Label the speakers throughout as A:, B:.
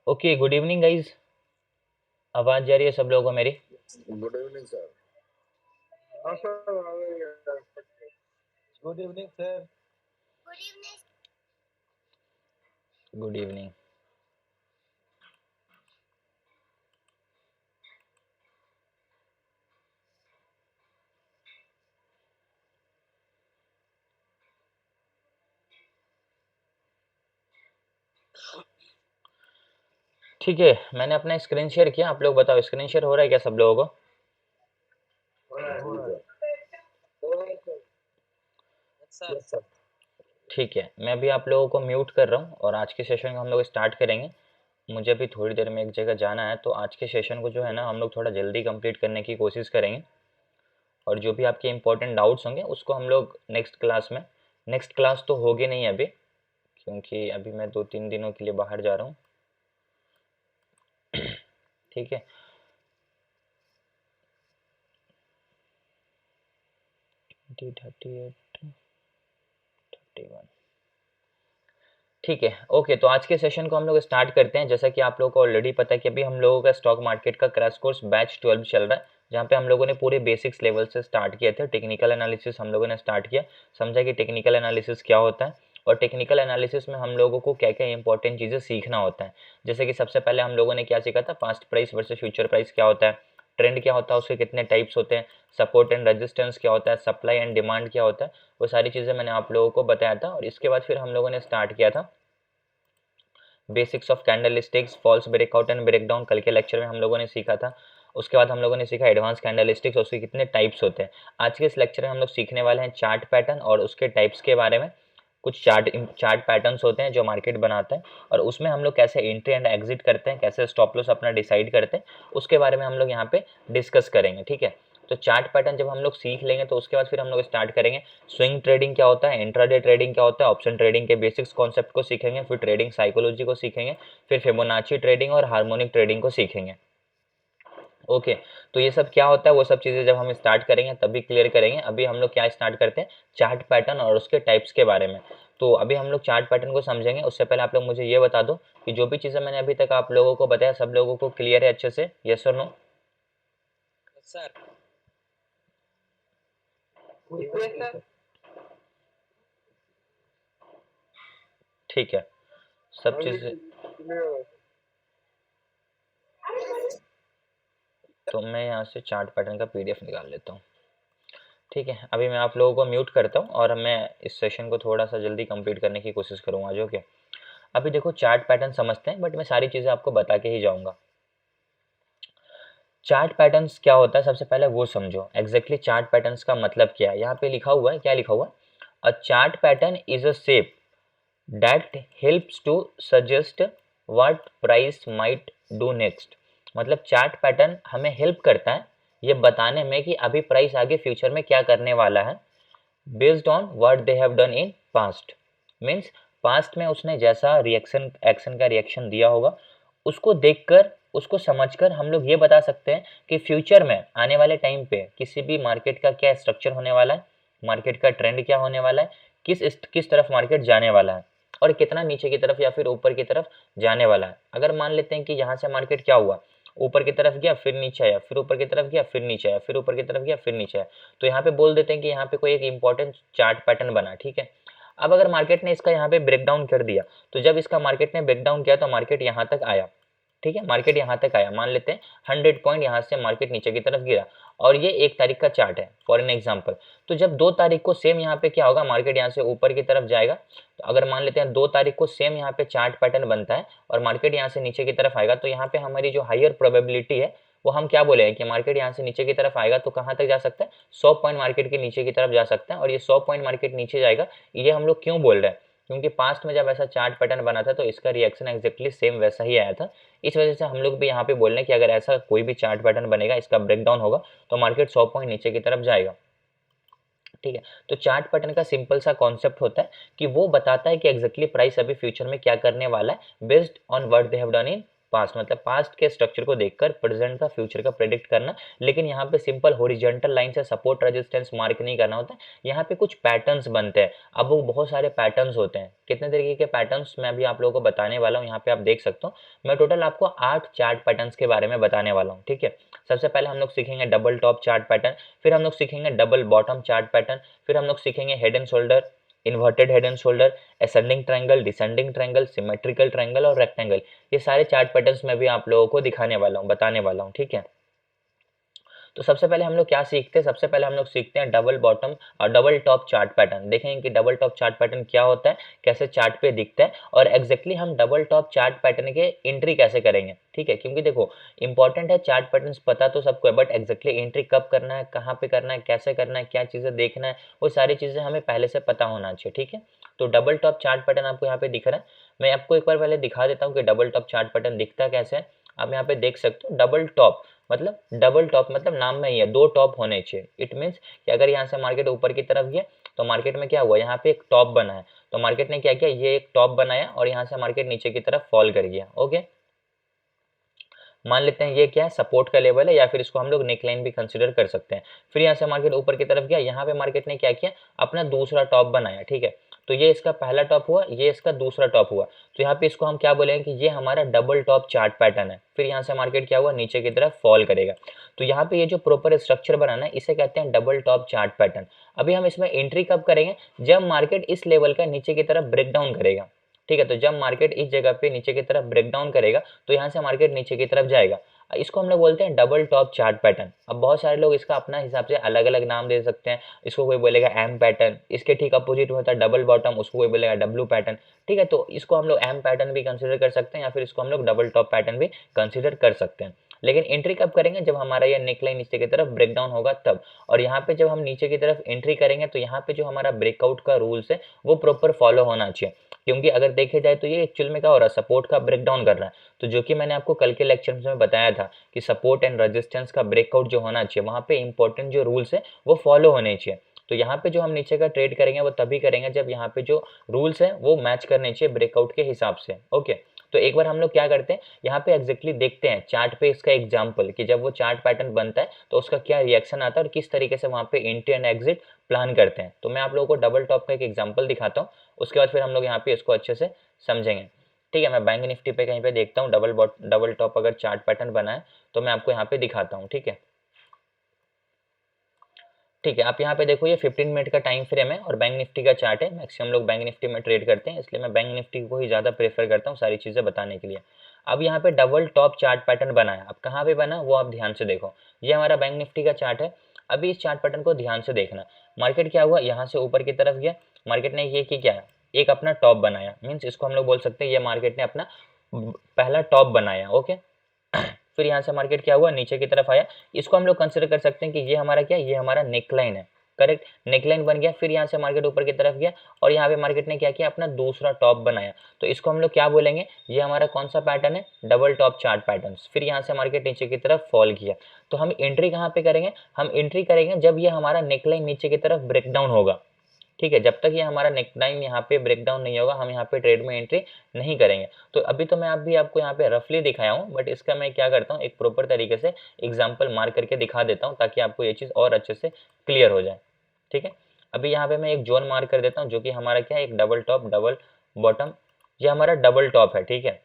A: Okay, good evening guys. आवाज जा रही है सब लोगों को मेरी?
B: Good evening sir. हाँ sir, good evening sir.
A: Good evening. ठीक है, मैंने अपना स्क्रीन शेयर किया। आप लोग बताओ, स्क्रीन शेयर हो रहा है क्या सब लोगों को?
B: सर।
A: ठीक है, मैं अभी आप लोगों को म्यूट कर रहा हूँ और आज के सेशन को हम लोग स्टार्ट करेंगे। मुझे अभी थोड़ी देर में एक जगह जाना है, तो आज के सेशन को जो है ना हम लोग थोड़ा जल्दी कंप्लीट करने की कोशिश करेंगे। और जो भी आपके इंपॉर्टेंट डाउट्स होंगे उसको हम लोग नेक्स्ट क्लास तो होगी नहीं अभी, क्योंकि अभी मैं 2-3 दिनों के लिए बाहर जा रहा हूँ। ठीक है, 38, 31। ठीक है, ओके। तो आज के सेशन को हम लोग स्टार्ट करते हैं। जैसा कि आप लोगों को ऑलरेडी पता है कि अभी हम लोगों का स्टॉक मार्केट का क्रैश कोर्स बैच 12 चल रहा है, जहाँ पे हम लोगों ने पूरे बेसिक्स लेवल से स्टार्ट किए थे। टेक्निकल एनालिसिस हम लोगों ने स्टार्ट किया, समझा कि टेक्निकल एनालिसिस क्या होता है, और टेक्निकल एनालिसिस में हम लोगों को क्या क्या इंपॉर्टेंट चीज़ें सीखना होता है। जैसे कि सबसे पहले हम लोगों ने क्या सीखा था, past price versus future price क्या होता है, ट्रेंड क्या होता है, उसके कितने टाइप्स होते हैं, सपोर्ट एंड रेजिस्टेंस क्या होता है, सप्लाई एंड डिमांड क्या होता है, वो सारी चीज़ें मैंने आप लोगों को बताया था। और इसके बाद फिर हम लोगों ने स्टार्ट किया था basics of candle sticks, false breakout and breakdown, कल के लेक्चर में हम लोगों ने सीखा था। उसके बाद हम लोगों ने सीखा एडवांस कैंडल स्टिक्स और उसके कितने टाइप्स होते हैं। आज के इस लेक्चर में हम लोग सीखने वाले हैं चार्ट पैटर्न और उसके टाइप्स के बारे में। कुछ चार्ट पैटर्न्स होते हैं जो मार्केट बनाता है, और उसमें हम लोग कैसे एंट्री एंड एग्जिट करते हैं, कैसे स्टॉप लॉस अपना डिसाइड करते हैं, उसके बारे में हम लोग यहाँ पे डिस्कस करेंगे। ठीक है, तो चार्ट पैटर्न जब हम लोग सीख लेंगे तो उसके बाद फिर हम लोग स्टार्ट करेंगे स्विंग ट्रेडिंग क्या होता है, इंट्राडे ट्रेडिंग क्या होता है, ऑप्शन ट्रेडिंग के बेसिक्स कॉन्सेप्ट को सीखेंगे, फिर ट्रेडिंग साइकोलॉजी को सीखेंगे, फिर फिबोनाची ट्रेडिंग और हार्मोनिक ट्रेडिंग को सीखेंगे। ओके, तो ये सब क्या होता है, वो सब चीज़ें जब हम स्टार्ट करेंगे तभी क्लियर करेंगे। अभी हम लोग क्या स्टार्ट करते हैं, चार्ट पैटर्न और उसके टाइप्स के बारे में। तो अभी हम लोग चार्ट पैटर्न को समझेंगे। उससे पहले आप लोग मुझे ये बता दो कि जो भी चीज़ें मैंने अभी तक आप लोगों को बताया सब लोगों को क्लियर है अच्छे से, यस और नो?
B: सर
A: ठीक है, सब चीज़ें। तो मैं यहाँ से चार्ट पैटर्न का पीडीएफ निकाल लेता हूँ। ठीक है, अभी मैं आप लोगों को म्यूट करता हूँ और मैं इस सेशन को थोड़ा सा जल्दी कंप्लीट करने की कोशिश करूँगा। जो कि अभी देखो चार्ट पैटर्न समझते हैं, बट मैं सारी चीज़ें आपको बता के ही जाऊँगा। चार्ट पैटर्न्स क्या होता है सबसे पहले वो समझो। एग्जैक्टली चार्ट पैटर्न्स का मतलब क्या है, यहाँ पे लिखा हुआ है, क्या लिखा हुआ है, a chart pattern is a shape that helps to suggest what price might do next. मतलब चार्ट पैटर्न हमें हेल्प करता है ये बताने में कि अभी प्राइस आगे फ्यूचर में क्या करने वाला है, based on what they have done in past. Means past में उसने जैसा रिएक्शन एक्शन का रिएक्शन दिया होगा, उसको देखकर उसको समझकर हम लोग ये बता सकते हैं कि फ्यूचर में आने वाले टाइम पे किसी भी मार्केट का क्या स्ट्रक्चर होने वाला है, मार्केट का ट्रेंड क्या होने वाला है, किस तरफ मार्केट जाने वाला है, और कितना नीचे की तरफ या फिर ऊपर की तरफ जाने वाला है। अगर मान लेते हैं कि यहाँ से मार्केट क्या हुआ, ऊपर की तरफ गया फिर नीचे आया, फिर ऊपर की तरफ गया फिर नीचे आया, फिर ऊपर की तरफ गया फिर नीचे आया, तो यहाँ पे बोल देते हैं कि यहाँ पे कोई एक इंपॉर्टेंट चार्ट पैटर्न बना। ठीक है, अब अगर मार्केट ने इसका यहाँ पे ब्रेकडाउन कर दिया, तो जब इसका मार्केट ने ब्रेकडाउन किया तो मार्केट यहाँ तक आया। ठीक है, मार्केट यहाँ तक आया, मान लेते हैं 100 पॉइंट यहाँ से मार्केट नीचे की तरफ गिरा, और ये 1 तारीख का चार्ट है फॉर एन एग्जाम्पल। तो जब 2 तारीख को सेम यहाँ पे क्या होगा, मार्केट यहाँ से ऊपर की तरफ जाएगा। तो अगर मान लेते हैं 2 तारीख को सेम यहाँ पे चार्ट पैटर्न बनता है और मार्केट यहाँ से नीचे की तरफ आएगा, तो यहाँ पे हमारी जो हायर प्रोबेबिलिटी है वो हम क्या बोलेंगे कि मार्केट यहाँ से नीचे की तरफ आएगा तो कहाँ तक जा सकता है, 100 पॉइंट मार्केट के नीचे की तरफ जा सकता है। और ये 100 पॉइंट मार्केट नीचे जाएगा, ये हम लोग क्यों बोल रहे हैं, क्योंकि पास्ट में जब ऐसा चार्ट पैटर्न बना था तो इसका रिएक्शन एक्जैक्टली सेम वैसा ही आया था। इस वजह से हम लोग भी यहाँ पे बोल रहे हैं कि अगर ऐसा कोई भी चार्ट पैटर्न बनेगा, इसका ब्रेकडाउन होगा, तो मार्केट 100 पॉइंट नीचे की तरफ जाएगा। ठीक है, तो चार्ट पैटर्न का सिंपल सा कॉन्सेप्ट होता है कि वो बताता है कि एग्जैक्टली प्राइस अभी फ्यूचर में क्या करने वाला है, based on what they have done in past, मतलब पास्ट के स्ट्रक्चर को देखकर प्रेजेंट का फ्यूचर का प्रेडिक्ट करना। लेकिन यहाँ पे सिंपल हॉरिजॉन्टल लाइन से सपोर्ट रेजिस्टेंस मार्क नहीं करना होता है, यहाँ पे कुछ पैटर्न्स बनते हैं। अब वो बहुत सारे पैटर्न्स होते हैं, कितने तरीके के पैटर्न्स मैं अभी आप लोगों को बताने वाला हूँ। यहाँ पे आप देख सकते हो, मैं टोटल आपको 8 चार्ट पैटर्न्स के बारे में बताने वाला हूँ, ठीक है। सबसे पहले हम लोग सीखेंगे डबल टॉप चार्ट पैटर्न, फिर हम लोग सीखेंगे डबल बॉटम चार्ट पैटर्न, फिर हम लोग सीखेंगे head and shoulder, inverted head and shoulder, ascending triangle, descending triangle, symmetrical triangle और रेक्टेंगल। ये सारे चार्ट पैटर्न्स मैं भी आप लोगों को दिखाने वाला हूँ, बताने वाला हूँ, ठीक है। तो सबसे पहले हम लोग क्या सीखते हैं, सबसे पहले हम लोग सीखते हैं डबल बॉटम और डबल टॉप चार्ट पैटर्न। देखेंगे कि डबल टॉप चार्ट पैटर्न क्या होता है, कैसे चार्ट पे दिखता है, और एग्जैक्टली हम डबल टॉप चार्ट पैटर्न के एंट्री कैसे करेंगे, ठीक है। क्योंकि देखो इंपॉर्टेंट है, चार्ट पैटर्न पता तो सबको है, बट एग्जैक्टली एंट्री कब करना है, कहाँ पे करना है, कैसे करना है, क्या चीज़ें देखना है, वो सारी चीज़ें हमें पहले से पता होना चाहिए, ठीक है। तो डबल टॉप चार्ट पैटर्न आपको यहाँ पे दिख रहा है, मैं आपको एक बार पहले दिखा देता हूँ कि डबल टॉप चार्ट पैटर्न दिखता कैसे है। आप यहाँ पे देख सकते हो, डबल टॉप मतलब नाम में ही है, दो टॉप होने चाहिए। इट मीन्स कि अगर यहाँ से मार्केट ऊपर की तरफ गया तो मार्केट में क्या हुआ, यहाँ पे एक टॉप बना है, तो मार्केट ने क्या किया, ये एक टॉप बनाया और यहाँ से मार्केट नीचे की तरफ फॉल कर गया। ओके, मान लेते हैं ये क्या है, सपोर्ट का लेवल है, या फिर इसको हम लोग नेकलाइन भी कंसिडर कर सकते हैं। फिर यहाँ से मार्केट ऊपर की तरफ गया, यहाँ पे मार्केट ने क्या किया, अपना दूसरा टॉप बनाया, ठीक है। तो ये इसका पहला टॉप हुआ, ये इसका दूसरा टॉप हुआ, तो यहाँ पे इसको हम क्या बोलेंगे कि ये हमारा डबल टॉप चार्ट पैटर्न है। फिर यहाँ से मार्केट क्या हुआ, नीचे की तरफ फॉल करेगा। तो यहाँ पे ये जो प्रॉपर स्ट्रक्चर बनाना है, इसे कहते हैं डबल टॉप चार्ट पैटर्न। अभी हम इसमें एंट्री कब करेंगे, जब मार्केट इस लेवल का नीचे की तरफ ब्रेक डाउन करेगा, ठीक है। तो जब मार्केट इस जगह पे नीचे की तरफ ब्रेक डाउन करेगा तो यहाँ से मार्केट नीचे की तरफ जाएगा। इसको हम लोग बोलते हैं डबल टॉप चार्ट पैटर्न। अब बहुत सारे लोग इसका अपना हिसाब से अलग अलग नाम दे सकते हैं। इसको कोई बोलेगा एम पैटर्न, इसके ठीक अपोजिट होता है डबल बॉटम, उसको कोई बोलेगा डब्ल्यू पैटर्न, ठीक है। तो इसको हम लोग एम पैटर्न भी कंसिडर कर सकते हैं, या फिर इसको हम लोग डबल टॉप पैटर्न भी कंसिडर कर सकते हैं। लेकिन एंट्री कब करेंगे, जब हमारा ये नेकलाइन नीचे की तरफ ब्रेक डाउन होगा तब। और यहाँ पे जब हम नीचे की तरफ एंट्री करेंगे तो यहाँ पे जो हमारा ब्रेकआउट का रूल्स है वो प्रॉपर फॉलो होना चाहिए। क्योंकि अगर देखे जाए तो ये एक्चुअल में क्या हो रहा है, सपोर्ट का ब्रेक डाउन कर रहा है। तो जो कि मैंने आपको कल के लेक्चर में बताया था कि सपोर्ट एंड रेजिस्टेंस का ब्रेकआउट जो होना चाहिए, वहाँ पे इंपॉर्टेंट जो रूल्स है वो फॉलो होने चाहिए। तो यहाँ पे जो हम नीचे का ट्रेड करेंगे वो तभी करेंगे जब यहाँ पे जो रूल्स है वो मैच करने चाहिए ब्रेकआउट के हिसाब से। ओके, तो एक बार हम लोग क्या करते हैं, यहाँ पे एग्जैक्टली देखते हैं चार्ट पे इसका एग्जाम्पल कि जब वो चार्ट पैटर्न बनता है तो उसका क्या रिएक्शन आता है और किस तरीके से वहाँ पे एंट्री एंड एग्जिट प्लान करते हैं। तो मैं आप लोगों को डबल टॉप का एक एग्जाम्पल दिखाता हूँ, उसके बाद फिर हम लोग यहाँ पे इसको अच्छे से समझेंगे, ठीक है। मैं बैंक निफ्टी पे कहीं पे देखता हूँ डबल टॉप अगर चार्ट पैटर्न बना है तो मैं आपको यहाँ पे दिखाता हूँ, ठीक है। ठीक है, आप यहाँ पे देखो ये 15 मिनट का टाइम फ्रेम है और बैंक निफ्टी का चार्ट है। मैक्सिमम लोग बैंक निफ्टी में ट्रेड करते हैं, इसलिए मैं बैंक निफ्टी को ही ज़्यादा प्रेफर करता हूँ सारी चीज़ें बताने के लिए। अब यहाँ पे डबल टॉप चार्ट पैटर्न बना है, अब कहाँ पे बना वो आप ध्यान से देखो। ये हमारा बैंक निफ्टी का चार्ट है। अभी इस चार्ट पैटर्न को ध्यान से देखना, मार्केट क्या हुआ, यहाँ से ऊपर की तरफ गया, मार्केट ने ये क्या है, एक अपना टॉप बनाया, मीन्स इसको हम लोग बोल सकते हैं ये मार्केट ने अपना पहला टॉप बनाया। ओके, फिर यहाँ से मार्केट क्या हुआ, नीचे की तरफ आया। इसको हम लोग कंसिडर कर सकते हैं कि ये हमारा क्या, ये हमारा नेकलाइन है, करेक्ट, नेकलाइन बन गया। फिर यहाँ से मार्केट ऊपर की तरफ गया और यहाँ पे मार्केट ने क्या किया, अपना दूसरा टॉप बनाया। तो इसको हम लोग क्या बोलेंगे, ये हमारा कौन सा पैटर्न है, डबल टॉप चार्ट पैटर्न। फिर यहाँ से मार्केट नीचे की तरफ फॉल किया। तो हम एंट्री कहाँ पे करेंगे, हम एंट्री करेंगे जब ये हमारा नेकलाइन नीचे की तरफ ब्रेक डाउन होगा, ठीक है। जब तक ये हमारा नेकलाइन यहाँ पे ब्रेक डाउन नहीं होगा हम यहाँ पे ट्रेड में एंट्री नहीं करेंगे। तो अभी तो मैं अभी आपको यहाँ पे रफली दिखाया हूँ, बट इसका मैं क्या करता हूँ, एक प्रॉपर तरीके से एग्जाम्पल मार्क करके दिखा देता हूँ ताकि आपको ये चीज़ और अच्छे से क्लियर हो जाए, ठीक है। अभी यहाँ पे मैं एक जोन मार्क कर देता हूँ जो कि हमारा क्या है, एक डबल टॉप डबल बॉटम, ये हमारा डबल टॉप है, ठीक है।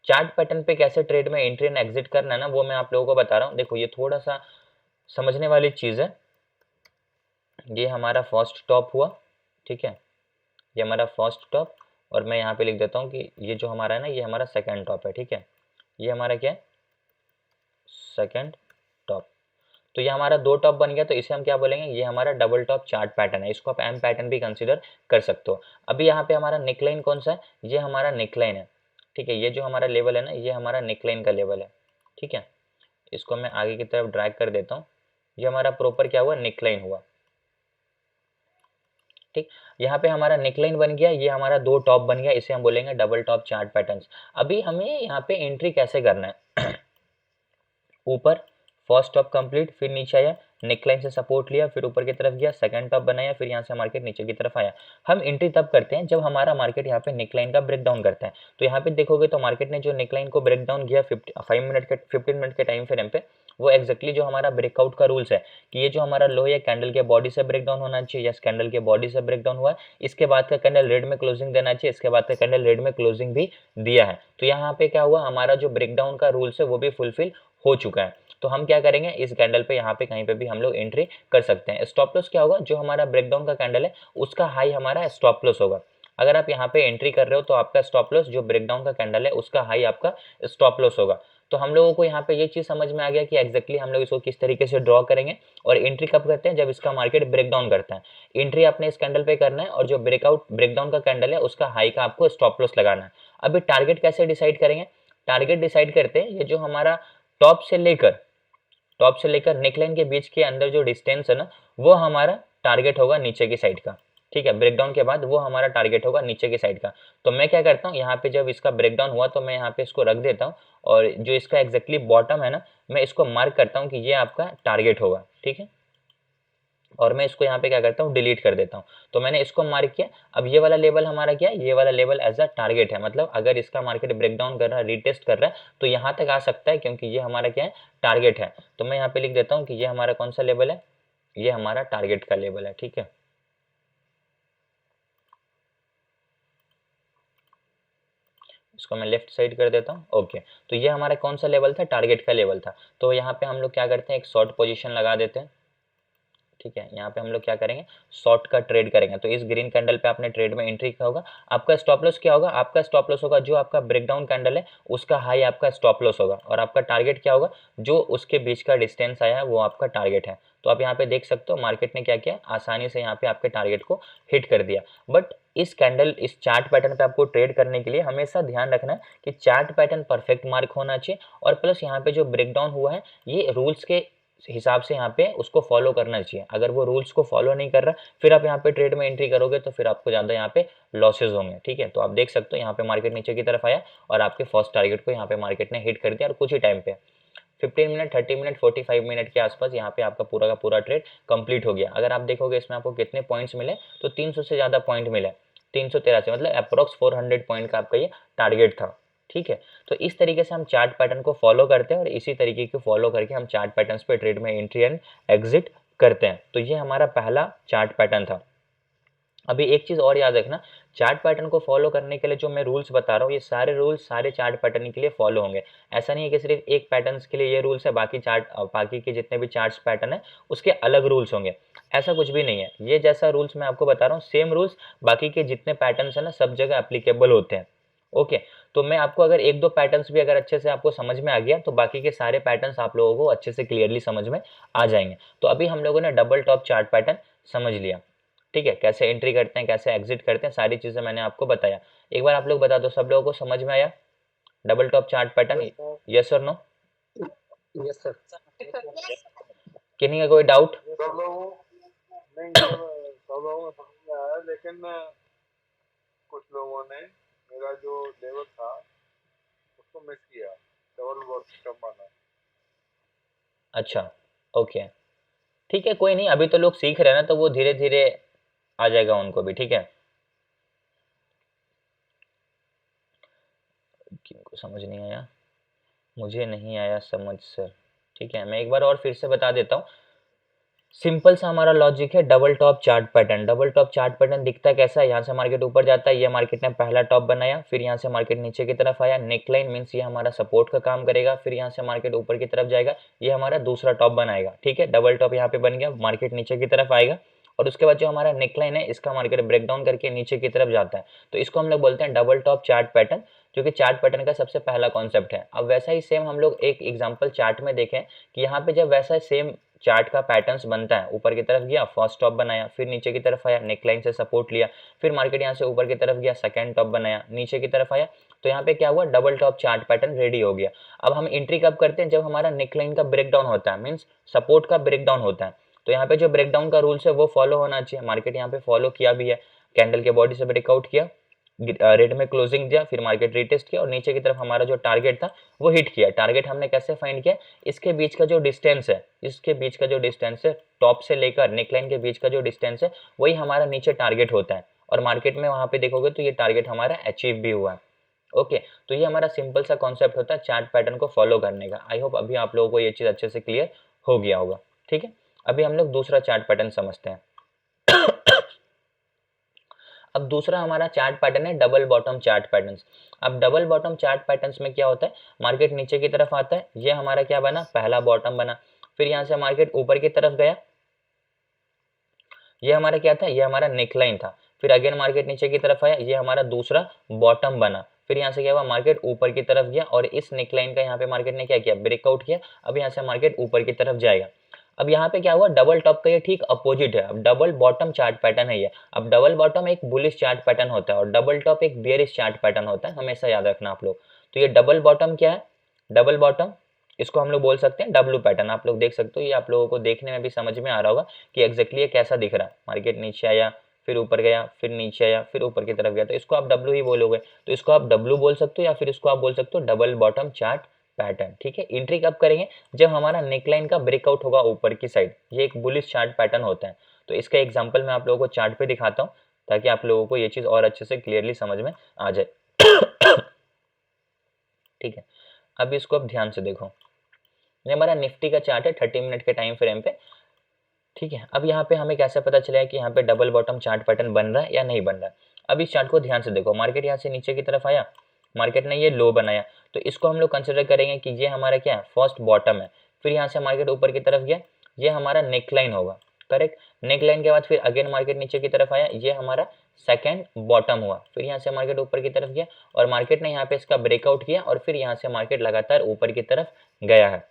A: चार्ट पैटर्न पे कैसे ट्रेड में एंट्री एंड एग्जिट करना है ना, वो मैं आप लोगों को बता रहा हूँ। देखो ये थोड़ा सा समझने वाली चीज़ है। ये हमारा फर्स्ट टॉप हुआ, ठीक है, ये हमारा फर्स्ट टॉप, और मैं यहाँ पे लिख देता हूँ कि ये जो हमारा है ना, ये हमारा सेकंड टॉप है, ठीक है। ये हमारा क्या है, सेकंड टॉप। तो ये हमारा दो टॉप बन गया, तो इसे हम क्या बोलेंगे, ये हमारा डबल टॉप चार्ट पैटर्न है। इसको आप एम पैटर्न भी कंसिडर कर सकते हो। अभी यहाँ पे हमारा नेकलाइन कौन सा है, ये हमारा नेकलाइन है, ठीक है। ये जो हमारा लेवल है ना, ये हमारा नेकलाइन का लेवल है, ठीक है। इसको मैं आगे की तरफ ड्रैग कर देता हूँ। ये हमारा प्रॉपर क्या हुआ, नेकलाइन हुआ, ठीक। यहाँ पे हमारा नेकलाइन बन गया, ये हमारा दो टॉप बन गया, इसे हम बोलेंगे डबल टॉप चार्ट पैटर्न्स। अभी हमें यहाँ पे एंट्री कैसे करना है ऊपर फर्स्ट टॉप कंप्लीट, फिर नीचे आया, नेकलाइन से सपोर्ट लिया, फिर ऊपर की तरफ गया, सेकंड टॉप बनाया, फिर यहाँ से मार्केट नीचे की तरफ आया। हम एंट्री तब करते हैं जब हमारा मार्केट यहाँ पे नेकलाइन का ब्रेक डाउन करता है। तो यहाँ पे देखोगे तो मार्केट ने जो नेकलाइन को ब्रेक डाउन किया 15 मिनट के टाइम फ्रेम पे, वो एक्जैक्टली जो हमारा ब्रेकआउट का रूल्स है कि ये जो हमारा लो है कैंडल के बॉडी से ब्रेक डाउन होना चाहिए। यस, कैंडल के बॉडी से ब्रेक डाउन हुआ है, इसके बाद का कैंडल रेड में क्लोजिंग देना चाहिए, इसके बाद का कैंडल रेड में क्लोजिंग भी दिया है। तो यहाँ पे क्या हुआ, हमारा जो ब्रेकडाउन का रूल्स है वो भी फुलफिल हो चुका है। तो हम क्या करेंगे, इस कैंडल पे यहाँ पे कहीं पे भी हम लोग एंट्री कर सकते हैं। स्टॉप लॉस क्या होगा, जो हमारा ब्रेकडाउन का कैंडल है उसका हाई हमारा स्टॉप लॉस होगा। अगर आप यहाँ पे एंट्री कर रहे हो तो आपका स्टॉप लॉस जो ब्रेकडाउन का कैंडल है उसका हाई आपका स्टॉप लॉस होगा। तो हम लोगों को यहाँ पे ये चीज समझ में आ गया कि एग्जैक्टली हम लोग इसको किस तरीके से ड्रॉ करेंगे। और एंट्री कब करते हैं, जब इसका मार्केट ब्रेकडाउन करता है। एंट्री आपने इस कैंडल पे करना है, और जो ब्रेकडाउन का कैंडल है उसका हाई का आपको स्टॉप लॉस लगाना है। अभी टारगेट कैसे डिसाइड करेंगे, टारगेट डिसाइड करते हैं ये जो हमारा टॉप से लेकर नेकलाइन के बीच के अंदर जो डिस्टेंस है ना, वो हमारा टारगेट होगा नीचे की साइड का। ठीक है, ब्रेकडाउन के बाद वो हमारा टारगेट होगा नीचे की साइड का। तो मैं क्या करता हूँ, यहाँ पे जब इसका ब्रेकडाउन हुआ तो मैं यहाँ पे इसको रख देता हूँ, और जो इसका एग्जैक्टली बॉटम है ना, मैं इसको मार्क करता हूँ कि ये आपका टारगेट होगा। ठीक है, और मैं इसको यहाँ पे क्या करता हूँ, डिलीट कर देता हूँ। तो मैंने इसको मार्क किया। अब ये वाला लेवल हमारा क्या है, ये वाला लेवल एज अ टारगेट है। मतलब अगर इसका मार्केट ब्रेकडाउन कर रहा है, रीटेस्ट कर रहा है, तो यहाँ तक आ सकता है, क्योंकि ये हमारा क्या है, टारगेट है। तो मैं यहाँ पे लिख देता हूँ कि ये हमारा कौन सा लेवल है, ये हमारा टारगेट का लेवल है। ठीक है, इसको मैं लेफ्ट साइड कर देता हूँ। ओके, तो ये हमारा कौन सा लेवल था, टारगेट का लेवल था। तो यहाँ पे हम लोग क्या करते हैं, एक शॉर्ट पोजीशन लगा देते हैं। ठीक है, यहाँ पे हम लोग क्या करेंगे, शॉर्ट का ट्रेड करेंगे। तो इस ग्रीन कैंडल पे आपने ट्रेड में एंट्री किया होगा। आपका स्टॉप लॉस क्या होगा, आपका स्टॉप लॉस होगा जो आपका ब्रेकडाउन कैंडल है उसका हाई आपका स्टॉप लॉस होगा। और आपका टारगेट क्या होगा, जो उसके बीच का डिस्टेंस आया है वो आपका टारगेट है। तो आप यहाँ पे देख सकते हो मार्केट ने क्या किया, आसानी से यहाँ पे आपके टारगेट को हिट कर दिया। बट इस चार्ट पैटर्न पे आपको ट्रेड करने के लिए हमेशा ध्यान रखना है कि चार्ट पैटर्न परफेक्ट मार्क होना चाहिए, और प्लस यहाँ पे जो ब्रेकडाउन हुआ है ये रूल्स के हिसाब से यहाँ पे उसको फॉलो करना चाहिए। अगर वो रूल्स को फॉलो नहीं कर रहा, फिर आप यहाँ पे ट्रेड में एंट्री करोगे तो फिर आपको ज़्यादा यहाँ पे लॉसेज होंगे। ठीक है, तो आप देख सकते हो यहाँ पे मार्केट नीचे की तरफ आया, और आपके फर्स्ट टारगेट को यहाँ पे मार्केट ने हिट कर दिया, और कुछ ही टाइम पे 15 मिनट, 30 मिनट, 45 मिनट के आसपास यहाँ पे आपका पूरा का पूरा ट्रेड कंप्लीट हो गया। अगर आप देखोगे इसमें आपको कितने पॉइंट्स मिले, तो 300 से ज़्यादा पॉइंट मिले, 383, मतलब अप्रोक्स 400 पॉइंट का आपका ये टारगेट था। ठीक है, तो इस तरीके से हम चार्ट पैटर्न को फॉलो करते हैं, और इसी तरीके को फॉलो करके हम चार्ट पैटर्न्स पे ट्रेड में एंट्री एंड एग्जिट करते हैं। तो ये हमारा पहला चार्ट पैटर्न था। अभी एक चीज और याद रखना, चार्ट पैटर्न को फॉलो करने के लिए जो मैं रूल्स बता रहा हूँ, ये सारे रूल्स सारे चार्ट पैटर्न के लिए फॉलो होंगे। ऐसा नहीं है कि सिर्फ एक पैटर्न्स के लिए ये रूल्स है, बाकी के जितने भी चार्ट्स पैटर्न है उसके अलग रूल्स होंगे, ऐसा कुछ भी नहीं है। ये जैसा रूल्स मैं आपको बता रहा हूँ, सेम रूल्स बाकी के जितने पैटर्न्स है ना सब जगह एप्लीकेबल होते हैं। ओके, तो मैं आपको अगर एक दो पैटर्न्स भी अगर अच्छे से आपको समझ में आ गया, तो बाकी के सारे पैटर्न्स आप लोगों को अच्छे से क्लियरली समझ में आ जाएंगे। तो अभी हम लोगों ने डबल टॉप चार्ट पैटर्न समझ लिया। ठीक है, कैसे एंट्री करते हैं, कैसे एग्जिट करते हैं, सारी चीजें मैंने आपको बताया। एक बार आप लोग बता दो, सब लोगों को समझ में आया double top chart pattern? Yes और नो?
B: Yes sir.
A: किन्हीं का कोई डाउट?
B: सब लोगों नहीं सर, सब लोगों को समझ में आया, लेकिन कुछ लोगों ने मेरा जो लेवल था उसको मिस किया, डबल बॉटम बना।
A: अच्छा, ओके, ठीक है, कोई नहीं, अभी तो लोग सीख रहे हैं ना, तो वो धीरे धीरे आ जाएगा उनको भी। ठीक है, किनको समझ नहीं आया? मुझे नहीं आया समझ सर। ठीक है, मैं एक बार और फिर से बता देता हूँ। सिंपल सा हमारा लॉजिक है, double top chart pattern. Double top chart pattern दिखता कैसा है, यहाँ से मार्केट ऊपर जाता है, ये मार्केट ने पहला टॉप बनाया, फिर यहाँ से मार्केट नीचे की तरफ आया, नेकलाइन मींस ये हमारा सपोर्ट का काम करेगा, फिर यहाँ से मार्केट ऊपर की तरफ जाएगा, ये हमारा दूसरा टॉप बनाएगा। ठीक है, डबल टॉप यहाँ पे बन गया, मार्केट नीचे की तरफ आएगा, और उसके बाद जो हमारा नेकलाइन है इसका मार्केट ब्रेकडाउन करके नीचे की तरफ जाता है। तो इसको हम लोग बोलते हैं डबल टॉप चार्ट पैटर्न, जो कि चार्ट पैटर्न का सबसे पहला कॉन्सेप्ट है। अब वैसा ही सेम हम लोग एक एग्जांपल चार्ट में देखें कि यहाँ पे जब वैसा सेम चार्ट का पैटर्न्स बनता है, ऊपर की तरफ गया, फर्स्ट टॉप बनाया, फिर नीचे की तरफ आया, नेकलाइन से सपोर्ट लिया, फिर मार्केट यहाँ से ऊपर की तरफ गया, सेकंड टॉप बनाया, नीचे की तरफ आया, तो यहाँ पे क्या हुआ, double top chart pattern ready हो गया। अब हम एंट्री कब करते हैं, जब हमारा नेकलाइन का ब्रेकडाउन होता है, मीन्स सपोर्ट का ब्रेकडाउन होता है। तो यहाँ पे जो ब्रेकडाउन का रूल्स है वो फॉलो होना चाहिए, मार्केट यहाँ पे फॉलो किया भी है, कैंडल के बॉडी से ब्रेकआउट किया, रेड में क्लोजिंग दिया, फिर मार्केट रीटेस्ट किया और नीचे की तरफ हमारा जो टारगेट था वो हिट किया। टारगेट हमने कैसे फाइंड किया, इसके बीच का जो डिस्टेंस है, इसके बीच का जो डिस्टेंस है टॉप से लेकर नेकलाइन के बीच का जो डिस्टेंस है वही हमारा नीचे टारगेट होता है, और मार्केट में वहां पे देखोगे तो ये टारगेट हमारा अचीव भी हुआ है। ओके, तो ये हमारा सिंपल सा कॉन्सेप्ट होता है चार्ट पैटर्न को फॉलो करने का। आई होप अभी आप लोगों को ये चीज अच्छे से क्लियर हो गया होगा। ठीक है, अभी हम लोग दूसरा चार्ट पैटर्न समझते हैं। अब दूसरा हमारा चार्ट पैटर्न है डबल बॉटम चार्ट पैटर्न्स। अब डबल बॉटम चार्ट पैटर्न्स में क्या होता है, मार्केट नीचे की तरफ आता है, ये हमारा क्या बना, पहला बॉटम बना, फिर यहाँ से मार्केट ऊपर की तरफ गया, ये हमारा क्या था, ये हमारा नेकलाइन था, फिर अगेन मार्केट नीचे की तरफ आया, ये हमारा दूसरा बॉटम बना, फिर यहाँ से क्या हुआ, मार्केट ऊपर की तरफ गया और इस नेकलाइन का यहाँ पे मार्केट ने क्या किया, ब्रेकआउट किया। अब यहाँ से मार्केट ऊपर की तरफ जाएगा। अब यहाँ पे क्या हुआ, डबल टॉप का ये ठीक अपोजिट है, अब डबल बॉटम चार्ट पैटर्न है ये। अब डबल बॉटम एक बुलिश चार्ट पैटर्न होता है और डबल टॉप एक बेयरिश चार्ट पैटर्न होता है, हमेशा याद रखना आप लोग। तो ये डबल बॉटम क्या है, डबल बॉटम इसको हम लोग बोल सकते हैं डब्लू पैटर्न। आप लोग देख सकते हो, ये आप लोगों को देखने में भी समझ में आ रहा होगा कि एग्जैक्टली ये कैसा दिख रहा है। मार्केट नीचे आया, फिर ऊपर गया, फिर नीचे आया, फिर ऊपर की तरफ गया, तो इसको आप डब्लू ही बोलोगे। तो इसको आप डब्लू बोल सकते हो या फिर इसको आप बोल सकते हो डबल बॉटम चार्ट पैटर्न। ठीक है, एंट्री कब करेंगे, जब हमारा नेकलाइन का ब्रेकआउट होगा ऊपर की साइड। ये एक बुलिश चार्ट पैटर्न होता है। तो इसका एग्जांपल मैं आप लोगों को चार्ट पे दिखाता हूँ ताकि आप लोगों को ये चीज और अच्छे से क्लियरली समझ में आ जाए। ठीक है, अब इसको अब ध्यान से देखो, ये हमारा निफ्टी का चार्ट है 30 मिनट के टाइम फ्रेम पे। ठीक है, अब यहाँ पे हमें कैसे पता चलेगा कि यहाँ पे डबल बॉटम चार्ट पैटर्न बन रहा है या नहीं बन रहा है। अब इस चार्ट को ध्यान से देखो, मार्केट यहाँ से नीचे की तरफ आया, मार्केट ने ये लो बनाया, तो इसको हम लोग कंसिडर करेंगे कि ये हमारा क्या है, फर्स्ट बॉटम है। फिर यहाँ से मार्केट ऊपर की तरफ गया, ये हमारा नेकलाइन होगा, करेक्ट। नेकलाइन के बाद फिर अगेन मार्केट नीचे की तरफ आया, ये हमारा सेकेंड बॉटम हुआ। फिर यहाँ से मार्केट ऊपर की तरफ गया और मार्केट ने यहाँ पे इसका ब्रेकआउट किया और फिर यहाँ से मार्केट लगातार ऊपर की तरफ गया है।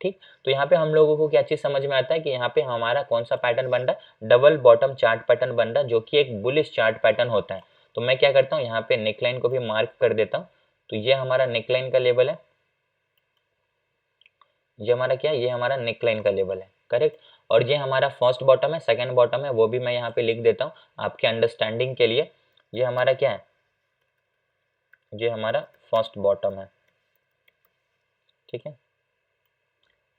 A: ठीक, तो यहाँ पे हम लोगों को क्या चीज समझ में आता है कि यहाँ पे हमारा कौन सा पैटर्न बन रहा है, डबल बॉटम चार्ट पैटर्न बन रहा है, जो कि एक बुलिश चार्ट पैटर्न होता है। तो मैं क्या करता हूँ, यहाँ पे नेकलाइन को भी मार्क कर देता हूँ। तो ये हमारा नेकलाइन का लेवल है, ये हमारा क्या है, ये हमारा नेकलाइन का लेवल है, करेक्ट। और ये हमारा फर्स्ट बॉटम है, सेकेंड बॉटम है, वो भी मैं यहाँ पे लिख देता हूँ आपके अंडरस्टैंडिंग के लिए। ये हमारा क्या है, ये हमारा फर्स्ट बॉटम है। ठीक है,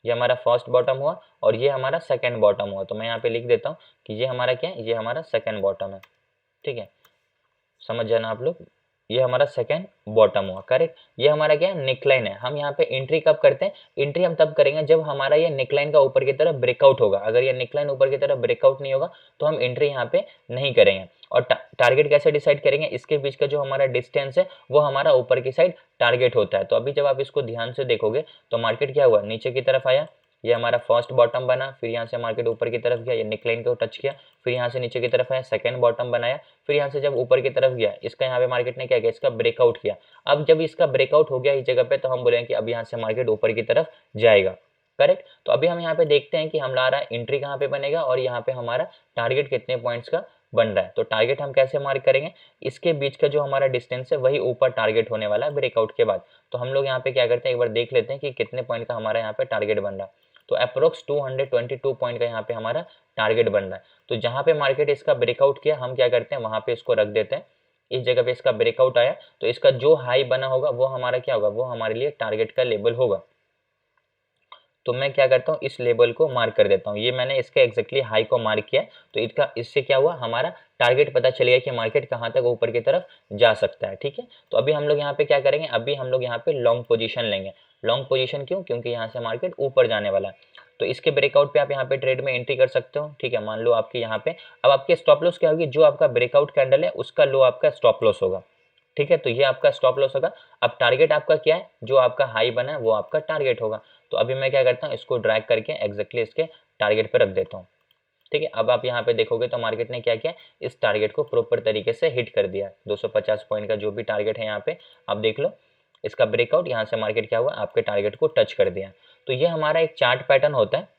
A: ये हमारा फर्स्ट बॉटम हुआ और ये हमारा सेकंड बॉटम हुआ। तो मैं यहाँ पे लिख देता हूँ कि ये हमारा क्या है, ये हमारा सेकंड बॉटम है। ठीक है, समझ जाना आप लोग, ये हमारा सेकंड बॉटम हुआ, करेक्ट। ये हमारा क्या है, नेकलाइन है। हम यहाँ पे एंट्री कब करते हैं, एंट्री हम तब करेंगे जब हमारा ये नेकलाइन का ऊपर की तरफ ब्रेकआउट होगा। अगर ये नेकलाइन ऊपर की तरफ ब्रेकआउट नहीं होगा तो हम एंट्री यहाँ पे नहीं करेंगे। और टारगेट कैसे डिसाइड करेंगे, इसके बीच का जो हमारा डिस्टेंस है वो हमारा ऊपर की साइड टारगेट होता है। तो अभी जब आप इसको ध्यान से देखोगे तो मार्केट क्या हुआ, नीचे की तरफ आया, ये हमारा फर्स्ट बॉटम बना, फिर यहाँ से मार्केट ऊपर की तरफ गया, ये नेकलाइन को टच किया, फिर यहाँ से नीचे की तरफ आया, सेकंड बॉटम बनाया, फिर यहाँ से जब ऊपर की तरफ गया, इसका यहाँ पे मार्केट ने क्या किया, इसका ब्रेकआउट किया। अब जब इसका ब्रेकआउट हो गया इस जगह पे, तो हम बोलेंगे कि अब यहाँ से मार्केट ऊपर की तरफ जाएगा, करेक्ट। तो अभी हम यहाँ पे देखते हैं कि हमारा एंट्री कहाँ पे बनेगा और यहाँ पे हमारा टारगेट कितने पॉइंट्स का बन रहा है। तो टारगेट हम कैसे मार्क करेंगे, इसके बीच का जो हमारा डिस्टेंस है वही ऊपर टारगेट होने वाला है ब्रेकआउट के बाद। तो हम लोग यहाँ पे क्या करते हैं, एक बार देख लेते हैं कि कितने पॉइंट का हमारा यहाँ पे टारगेट बन रहा है। तो अप्रोक्स 222 पॉइंट का यहाँ पे हमारा टारगेट बन रहा है। तो जहाँ पे मार्केट इसका ब्रेकआउट किया, हम क्या करते हैं, वहां पे इसको रख देते हैं। इस जगह पे इसका ब्रेकआउट आया तो इसका जो हाई बना होगा वो हमारा क्या होगा, वो हमारे लिए टारगेट का लेवल होगा। तो मैं क्या करता हूँ, इस लेवल को मार्क कर देता हूँ। ये मैंने इसके एक्जेक्टली हाई को मार्क किया, तो इसका इससे क्या हुआ, हमारा टारगेट पता चल गया कि मार्केट कहाँ तक ऊपर की तरफ जा सकता है। ठीक है, तो अभी हम लोग यहाँ पे क्या करेंगे, अभी हम लोग यहाँ पे लॉन्ग पोजीशन लेंगे। लॉन्ग पोजीशन क्यों, क्योंकि यहाँ से मार्केट ऊपर जाने वाला है। तो इसके ब्रेकआउट पे आप यहाँ पे ट्रेड में एंट्री कर सकते हो। ठीक है, मान लो आपके यहाँ पे अब आपके स्टॉप लॉस क्या होगी, जो आपका ब्रेकआउट कैंडल है उसका लो आपका स्टॉप लॉस होगा। ठीक है, तो ये आपका स्टॉप लॉस होगा। अब टारगेट आपका क्या है, जो आपका हाई बना है वो आपका टारगेट होगा। तो अभी मैं क्या करता हूँ, इसको ड्रैग करके एग्जैक्टली इसके टारगेट पे रख देता हूँ। ठीक है, अब आप यहाँ पे देखोगे तो मार्केट ने क्या किया, इस टारगेट को प्रॉपर तरीके से हिट कर दिया। 250 पॉइंट का जो भी टारगेट है यहाँ पे आप देख लो, इसका ब्रेकआउट यहाँ से मार्केट क्या हुआ, आपके टारगेट को टच कर दिया। तो ये हमारा एक चार्ट पैटर्न होता है।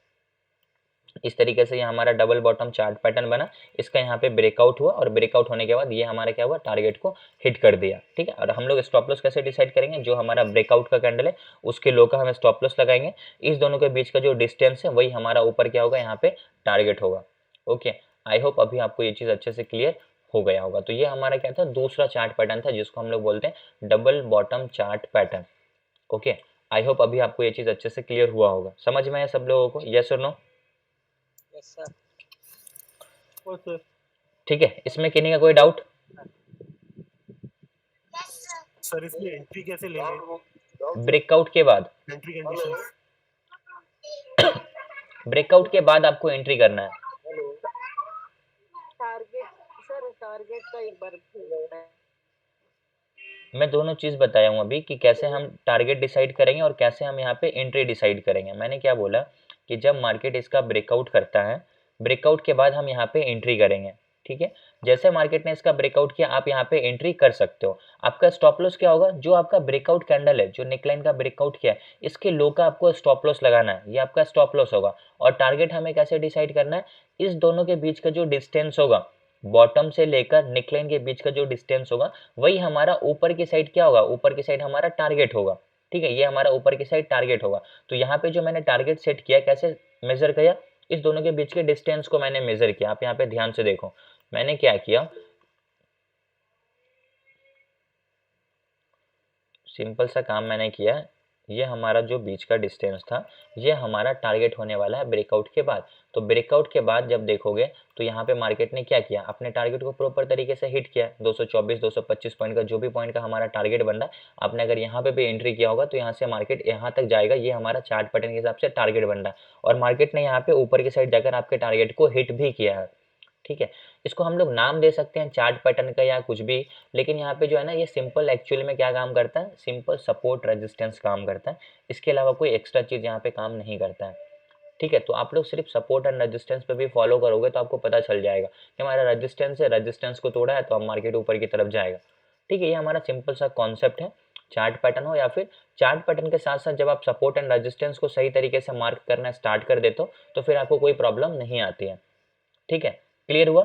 A: इस तरीके से ये हमारा डबल बॉटम चार्ट पैटर्न बना, इसका यहाँ पे ब्रेकआउट हुआ और ब्रेकआउट होने के बाद ये हमारा क्या हुआ, टारगेट को हिट कर दिया। ठीक है, और हम लोग स्टॉप लॉस कैसे डिसाइड करेंगे, जो हमारा ब्रेकआउट का कैंडल है उसके लो का हम स्टॉप लॉस लगाएंगे। इस दोनों के बीच का जो डिस्टेंस है वही हमारा ऊपर क्या होगा, यहाँ पे टारगेट होगा। ओके, आई होप अभी आपको ये चीज़ अच्छे से क्लियर हो गया होगा। तो ये हमारा क्या था, दूसरा चार्ट पैटर्न था जिसको हम लोग बोलते हैं double bottom chart pattern. Okay, I hope अभी आपको ये चीज अच्छे से क्लियर हुआ होगा, समझ में है सब लोगों को, यस और नो?
C: Yes sir.
B: ओके
A: ठीक है, इसमें किन्हीं का कोई डाउट?
C: सर इसमें एंट्री कैसे ले लें?
A: ब्रेकआउट के बाद,
C: एंट्री कंडीशन।
A: ब्रेकआउट के बाद आपको एंट्री करना है।
B: हेलो
D: टारगेट सर, टारगेट का एक बार बताएं।
A: मैं दोनों चीज बताया हूँ अभी कि कैसे हम टारगेट डिसाइड करेंगे और कैसे हम यहाँ पे एंट्री डिसाइड करेंगे। मैंने क्या बोला कि जब मार्केट इसका ब्रेकआउट करता है, ब्रेकआउट के बाद हम यहाँ पे एंट्री करेंगे। ठीक है, जैसे मार्केट ने इसका ब्रेकआउट किया आप यहाँ पे एंट्री कर सकते हो। आपका स्टॉप लॉस क्या होगा, जो आपका ब्रेकआउट कैंडल है, जो नेकलाइन का ब्रेकआउट किया है, इसके लो का आपको स्टॉप लॉस लगाना है, ये आपका स्टॉप लॉस होगा। और टारगेट हमें कैसे डिसाइड करना है, इस दोनों के बीच का जो डिस्टेंस होगा, बॉटम से लेकर नेकलाइन के बीच का जो डिस्टेंस होगा, वही हमारा ऊपर की साइड क्या होगा, ऊपर की साइड हमारा टारगेट होगा। ठीक है, ये हमारा ऊपर की साइड टारगेट होगा। तो यहाँ पे जो मैंने टारगेट सेट किया, कैसे मेजर किया, इस दोनों के बीच के डिस्टेंस को मैंने मेजर किया। आप यहाँ पे ध्यान से देखो, मैंने क्या किया, सिंपल सा काम मैंने किया, ये हमारा जो बीच का डिस्टेंस था, ये हमारा टारगेट होने वाला है ब्रेकआउट के बाद। तो ब्रेकआउट के बाद जब देखोगे तो यहाँ पे मार्केट ने क्या किया, अपने टारगेट को प्रॉपर तरीके से हिट किया। 224 225 पॉइंट का जो भी पॉइंट का हमारा टारगेट बन रहा है, आपने अगर यहाँ पे भी एंट्री किया होगा तो यहाँ से मार्केट यहाँ तक जाएगा, ये हमारा चार्ट पैटर्न के हिसाब से टारगेट बन रहा है। और मार्केट ने यहाँ पे ऊपर की साइड जाकर आपके टारगेट को हिट भी किया है। ठीक है, इसको हम लोग नाम दे सकते हैं चार्ट पैटर्न का या कुछ भी, लेकिन यहाँ पे जो है ना, ये सिंपल एक्चुअली में क्या काम करता है, सिंपल सपोर्ट रेजिस्टेंस काम करता है। इसके अलावा कोई एक्स्ट्रा चीज यहाँ पे काम नहीं करता है। ठीक है, तो आप लोग सिर्फ सपोर्ट एंड रेजिस्टेंस पे भी फॉलो करोगे तो आपको पता चल जाएगा कि हमारा रेजिस्टेंस है, रेजिस्टेंस को तोड़ा है तो अब मार्केट ऊपर की तरफ जाएगा। ठीक है, ये हमारा सिंपल सा कॉन्सेप्ट है। चार्ट पैटर्न हो या फिर चार्ट पैटर्न के साथ साथ जब आप सपोर्ट एंड रेजिस्टेंस को सही तरीके से मार्क करना स्टार्ट कर देते हो तो फिर आपको कोई प्रॉब्लम नहीं आती है। ठीक है, क्लियर हुआ?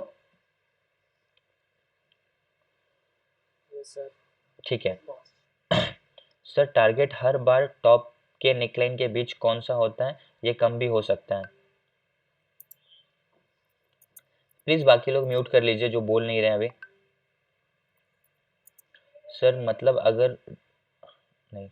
C: Yes sir.
A: ठीक है सर, टारगेट हर बार टॉप के नेकलाइन के बीच कौन सा होता है, ये कम भी हो सकता है। प्लीज बाकी लोग म्यूट कर लीजिए जो बोल नहीं रहे हैं अभी। सर मतलब अगर नहीं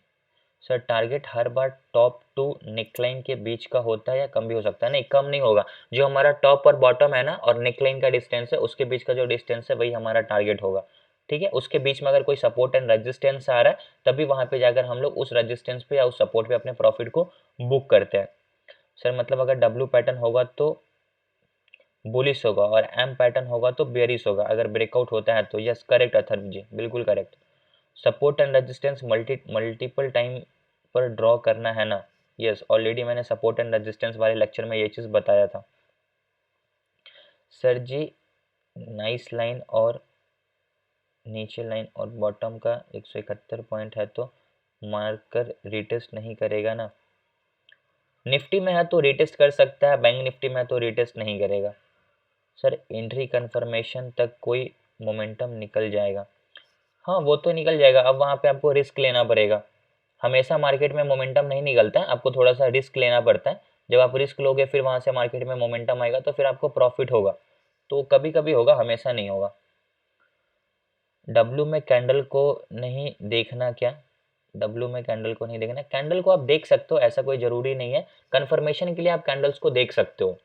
A: सर, टारगेट हर बार टॉप टू नेकलाइन के बीच का होता है या कम भी हो सकता है? नहीं, कम नहीं होगा। जो हमारा टॉप और बॉटम है ना, और नेकलाइन का डिस्टेंस है, उसके बीच का जो डिस्टेंस है वही हमारा टारगेट होगा। ठीक है, उसके बीच में अगर कोई सपोर्ट एंड रेजिस्टेंस आ रहा है तभी वहां पे जाकर हम लोग उस रेजिस्टेंस पे या उस सपोर्ट पे अपने प्रॉफिट को बुक करते हैं। सर मतलब अगर डब्ल्यू पैटर्न होगा तो बुलिश होगा और एम पैटर्न होगा तो बेरिश होगा अगर ब्रेकआउट होता है तो। यस करेक्ट अथर्व जी, बिल्कुल correct. Support and resistance multiple time पर ड्रॉ करना है ना? यस, ऑलरेडी मैंने सपोर्ट एंड रेजिस्टेंस वाले लेक्चर में ये चीज़ बताया था। सर जी, नाइस लाइन और नीचे लाइन और बॉटम का 171 पॉइंट है तो मार्कर रिटेस्ट नहीं करेगा ना? निफ्टी में है तो रिटेस्ट कर सकता है, बैंक निफ्टी में है तो रिटेस्ट नहीं करेगा। सर एंट्री कंफर्मेशन तक कोई मोमेंटम निकल जाएगा? हाँ वो तो निकल जाएगा, अब वहाँ पे आपको रिस्क लेना पड़ेगा। हमेशा मार्केट में मोमेंटम नहीं निकलता है, आपको थोड़ा सा रिस्क लेना पड़ता है। जब आप रिस्क लोगे फिर वहाँ से मार्केट में मोमेंटम आएगा तो फिर आपको प्रॉफिट होगा। तो कभी कभी होगा, हमेशा नहीं होगा। डब्लू में कैंडल को नहीं देखना क्या? डब्लू में कैंडल को नहीं देखना, कैंडल को आप देख सकते हो, ऐसा कोई ज़रूरी नहीं है। कन्फर्मेशन के लिए आप कैंडल्स को देख सकते हो।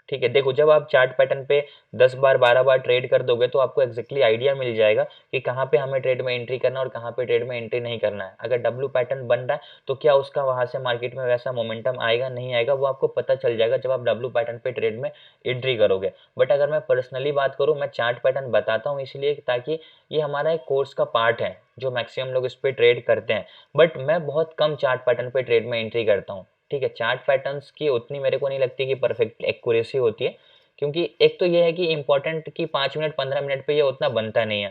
A: ठीक है, देखो जब आप चार्ट पैटर्न पे 10 बार 12 बार ट्रेड कर दोगे तो आपको एग्जैक्टली आइडिया मिल जाएगा कि कहाँ पे हमें ट्रेड में एंट्री करना है और कहाँ पे ट्रेड में एंट्री नहीं करना है। अगर डब्ल्यू पैटर्न बन रहा है तो क्या उसका वहाँ से मार्केट में वैसा मोमेंटम आएगा नहीं आएगा, वो आपको पता चल जाएगा जब आप डब्ल्यू पैटर्न पे ट्रेड में एंट्री करोगे। बट अगर मैं पर्सनली बात करूँ, मैं चार्ट पैटर्न बताता हूँ इसलिए ताकि ये हमारा एक कोर्स का पार्ट है जो मैक्सिमम लोग इस पर ट्रेड करते हैं। बट मैं बहुत कम चार्ट पैटर्न पे ट्रेड में एंट्री करता हूँ। ठीक है, चार्ट पैटर्न्स की उतनी मेरे को नहीं लगती कि परफेक्ट एक्यूरेसी होती है, क्योंकि एक तो ये है कि इंपॉर्टेंट कि 5 मिनट 15 मिनट पे ये उतना बनता नहीं है।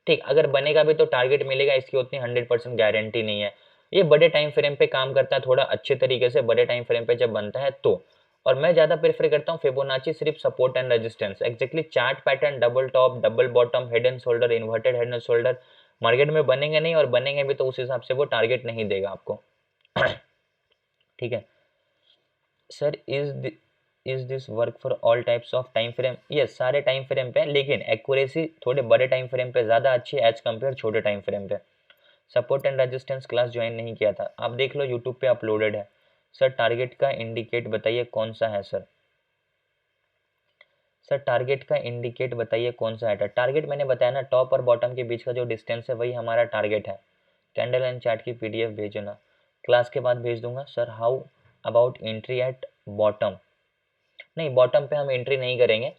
A: ठीक, अगर बनेगा भी तो टारगेट मिलेगा, इसकी उतनी 100% गारंटी नहीं है। ये बड़े टाइम फ्रेम पे काम करता है थोड़ा अच्छे तरीके से, बड़े टाइम फ्रेम पे जब बनता है तो। और मैं ज़्यादा प्रेफर करता हूँ फिबोनाची, सिर्फ support and resistance. Exactly chart pattern double top double bottom head and shoulder inverted head and shoulder market में बनेंगे नहीं, और बनेंगे भी तो उस हिसाब से वो टारगेट नहीं देगा आपको। ठीक है sir, is this work for all types of time frame? Yes, सारे टाइम फ्रेम पे, लेकिन एक्यूरेसी थोड़े बड़े टाइम फ्रेम पे ज़्यादा अच्छी है एज कम्पेयर छोटे टाइम फ्रेम पे। Support and resistance class join नहीं किया था, आप देख लो यूट्यूब पे अपलोडेड है। सर टारगेट का इंडिकेट बताइए कौन सा है सर? सर टारगेट का इंडिकेट बताइए कौन सा है? टारगेट मैंने बताया ना, टॉप और बॉटम के बीच का जो डिस्टेंस है वही हमारा टारगेट है। कैंडल एंड चार्ट की पीडीएफ भेजो ना, क्लास के बाद भेज दूंगा। Sir how about entry at bottom? नहीं, बॉटम पे हम एंट्री नहीं करेंगे,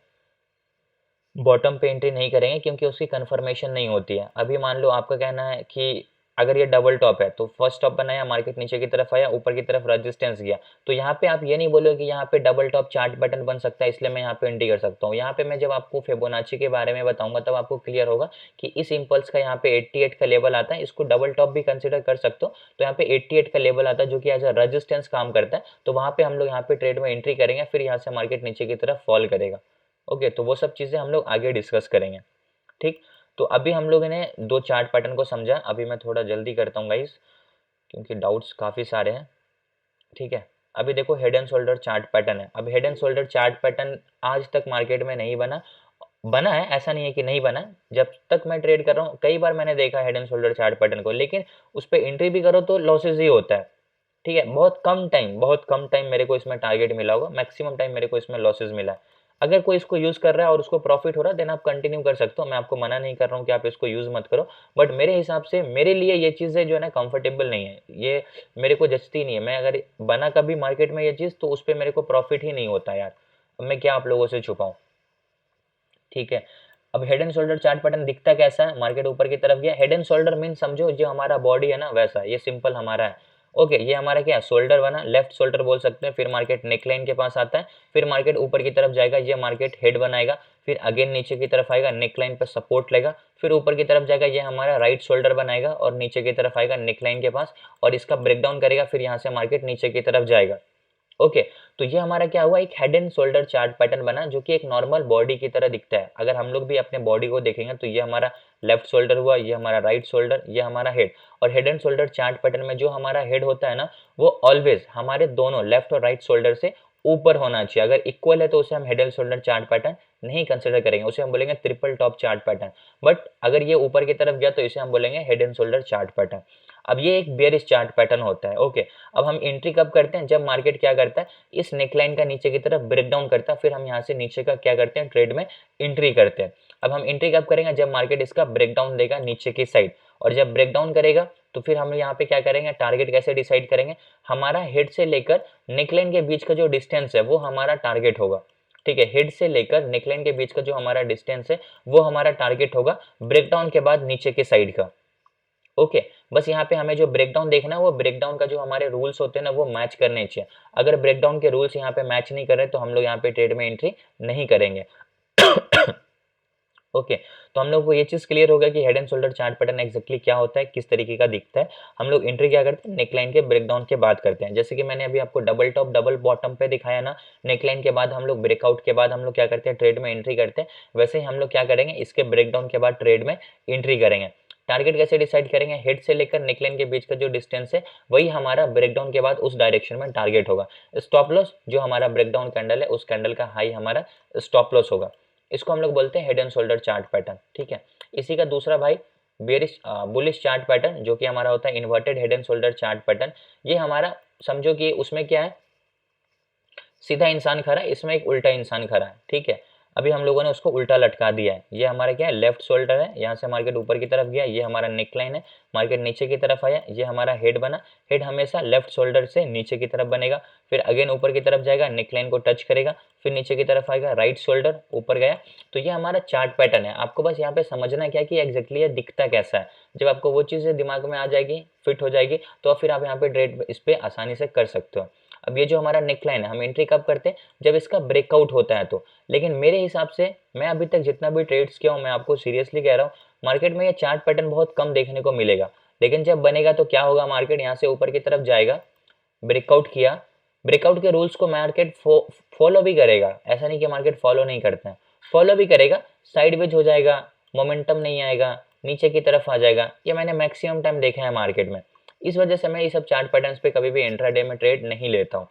A: बॉटम पे एंट्री नहीं करेंगे क्योंकि उसकी कन्फर्मेशन नहीं होती है। अभी मान लो आपका कहना है कि अगर ये डबल टॉप है तो फर्स्ट टॉप बनाया, मार्केट नीचे की तरफ आया, ऊपर की तरफ रेजिस्टेंस गया, तो यहाँ पे आप ये नहीं बोलोगे कि यहाँ पे डबल टॉप चार्ट पैटर्न बन सकता है इसलिए मैं यहाँ पे एंट्री कर सकता हूँ। यहाँ पे मैं जब आपको फिबोनाची के बारे में बताऊंगा तब आपको क्लियर होगा कि इस इंपल्स का यहाँ पे 88 का लेवल आता है, इसको डबल टॉप भी कंसिडर कर सकते हो। तो यहाँ पे 88 का लेवल आता है जो कि एज अ रेजिस्टेंस काम करता है, तो वहाँ पे हम लोग यहाँ पे ट्रेड में एंट्री करेंगे, फिर यहाँ से मार्केट नीचे की तरफ फॉल करेगा। ओके, तो वो सब चीज़ें हम लोग आगे डिस्कस करेंगे। ठीक, तो अभी हम लोगों ने दो चार्ट पैटर्न को समझा। अभी मैं थोड़ा जल्दी करता हूँ गाइस क्योंकि डाउट्स काफ़ी सारे हैं। ठीक है, अभी देखो head and shoulder chart pattern है। अब head and shoulder chart pattern आज तक मार्केट में नहीं बना, बना है ऐसा नहीं है कि नहीं बना। जब तक मैं ट्रेड कर रहा हूँ कई बार मैंने देखा head and shoulder chart pattern को, लेकिन उस पर एंट्री भी करो तो लॉसेज ही होता है। ठीक है, बहुत कम टाइम मेरे को इसमें टारगेट मिला होगा, मैक्सिमम टाइम मेरे को इसमें लॉसेज मिला है। अगर कोई इसको यूज़ कर रहा है और उसको प्रॉफिट हो रहा है देन आप कंटिन्यू कर सकते हो, मैं आपको मना नहीं कर रहा हूँ कि आप इसको यूज़ मत करो, बट मेरे हिसाब से मेरे लिए ये चीज़ें जो है ना कंफर्टेबल नहीं है, ये मेरे को जचती नहीं है। मैं अगर बना कभी मार्केट में ये चीज़ तो उस पर मेरे को प्रॉफिट ही नहीं होता यार, अब मैं क्या आप लोगों से छुपाऊँ। ठीक है, अब head and shoulder chart pattern दिखता कैसा है? मार्केट ऊपर की तरफ गया, हेड एंड शोल्डर मीन समझो जो हमारा बॉडी है ना वैसा, ये सिंपल हमारा है। ओके, ये हमारा क्या है? शोल्डर बना, लेफ्ट शोल्डर बोल सकते हैं, फिर मार्केट नेकलाइन के पास आता है, फिर मार्केट ऊपर की तरफ जाएगा, ये मार्केट हेड बनाएगा, फिर अगेन नीचे की तरफ आएगा, नेकलाइन पर सपोर्ट लेगा, फिर ऊपर की तरफ जाएगा, ये हमारा राइट शोल्डर बनाएगा और नीचे की तरफ आएगा नेकलाइन के पास और इसका ब्रेकडाउन करेगा, फिर यहाँ से मार्केट नीचे की तरफ जाएगा। ओके, तो ये हमारा क्या हुआ? एक head and shoulder chart pattern बना जो कि एक नॉर्मल बॉडी की तरह दिखता है। अगर हम लोग भी अपने बॉडी को देखेंगे तो ये हमारा लेफ्ट शोल्डर हुआ, ये हमारा राइट शोल्डर, ये हमारा हेड। और head and shoulder chart pattern में जो हमारा हेड होता है ना वो ऑलवेज हमारे दोनों लेफ्ट और राइट शोल्डर से ऊपर होना चाहिए। अगर इक्वल है तो उसे हम head and shoulder chart pattern नहीं कंसिडर करेंगे, उसे हम बोलेंगे triple top chart pattern. But अगर ये ऊपर की तरफ गया तो इसे हम बोलेंगे head and shoulder chart pattern. अब ये एक बेयरिश चार्ट पैटर्न होता है। ओके, अब हम एंट्री कब करते हैं? जब मार्केट क्या करता है? इस नेकलाइन का नीचे की तरफ ब्रेकडाउन करता है, फिर हम यहाँ से नीचे का क्या करते हैं? ट्रेड में एंट्री करते हैं। अब हम एंट्री कब करेंगे? जब मार्केट इसका ब्रेकडाउन देगा नीचे की साइड, और जब ब्रेकडाउन करेगा तो फिर हम यहाँ पे क्या करेंगे? टारगेट कैसे डिसाइड करेंगे? हमारा हेड से लेकर नेकलाइन के बीच का जो डिस्टेंस है वो हमारा टारगेट होगा। ठीक है, हेड से लेकर नेकलाइन के बीच का जो हमारा डिस्टेंस है वो हमारा टारगेट होगा ब्रेकडाउन के बाद नीचे की साइड का। ओके, बस यहाँ पे हमें जो ब्रेकडाउन देखना है वो ब्रेकडाउन का जो हमारे रूल्स होते हैं ना वो मैच करने चाहिए। अगर ब्रेकडाउन के रूल्स यहाँ पे मैच नहीं कर रहे तो हम लोग यहाँ पे ट्रेड में एंट्री नहीं करेंगे। ओके, तो हम लोग को ये चीज़ क्लियर हो गया कि head and shoulder chart pattern exactly क्या होता है, किस तरीके का दिखता है। हम लोग एंट्री क्या करते हैं? नेकलाइन के ब्रेकडाउन के बाद करते हैं। जैसे कि मैंने अभी आपको डबल टॉप डबल बॉटम पे दिखाया ना, नेकलाइन के बाद हम लोग ब्रेकआउट के बाद हम लोग क्या करते हैं? ट्रेड में एंट्री करते हैं। वैसे ही हम लोग क्या करेंगे? इसके ब्रेकडाउन के बाद ट्रेड में एंट्री करेंगे। टारगेट कैसे डिसाइड करेंगे? हेड से लेकर नेकलाइन के बीच का जो डिस्टेंस है वही हमारा ब्रेकडाउन के बाद उस डायरेक्शन में टारगेट होगा। स्टॉप लॉस जो हमारा ब्रेकडाउन कैंडल है उस कैंडल का हाई हमारा स्टॉप लॉस होगा। इसको हम लोग बोलते हैं head and shoulder chart pattern. ठीक है, इसी का दूसरा भाई बेरिश बुलिश चार्ट पैटर्न जो कि हमारा होता है inverted head and shoulder chart pattern. ये हमारा समझो कि उसमें क्या है? सीधा इंसान खड़ा है, इसमें एक उल्टा इंसान खड़ा है। ठीक है, अभी हम लोगों ने उसको उल्टा लटका दिया है। ये हमारा क्या है? लेफ्ट शोल्डर है, यहाँ से मार्केट ऊपर की तरफ गया, ये हमारा नेकलाइन है, मार्केट नीचे की तरफ आया, ये हमारा हेड बना। हेड हमेशा लेफ्ट शोल्डर से नीचे की तरफ बनेगा, फिर अगेन ऊपर की तरफ जाएगा, नेकलाइन को टच करेगा, फिर नीचे की तरफ आएगा, राइट शोल्डर ऊपर गया। तो ये हमारा चार्ट पैटर्न है। आपको बस यहाँ पे समझना क्या कि एग्जैक्टली ये दिखता कैसा है। जब आपको वो चीज़ें दिमाग में आ जाएगी, फिट हो जाएगी, तो फिर आप यहाँ पे ट्रेड इस पर आसानी से कर सकते हो। अब ये जो हमारा नेकलाइन है हम एंट्री कब करते हैं? जब इसका ब्रेकआउट होता है तो। लेकिन मेरे हिसाब से मैं अभी तक जितना भी ट्रेड्स किया हूँ मैं आपको सीरियसली कह रहा हूँ, मार्केट में ये चार्ट पैटर्न बहुत कम देखने को मिलेगा। लेकिन जब बनेगा तो क्या होगा? मार्केट यहाँ से ऊपर की तरफ जाएगा, ब्रेकआउट किया, ब्रेकआउट के रूल्स को मार्केट फॉलो भी करेगा। ऐसा नहीं कि मार्केट फॉलो नहीं करते हैं, फॉलो भी करेगा, साइडवेज हो जाएगा, मोमेंटम नहीं आएगा, नीचे की तरफ आ जाएगा। ये मैंने मैक्सिमम टाइम देखा है मार्केट में। इस वजह से मैं ये सब चार्ट पैटर्न्स पे कभी भी इंट्राडे में ट्रेड नहीं लेता हूँ,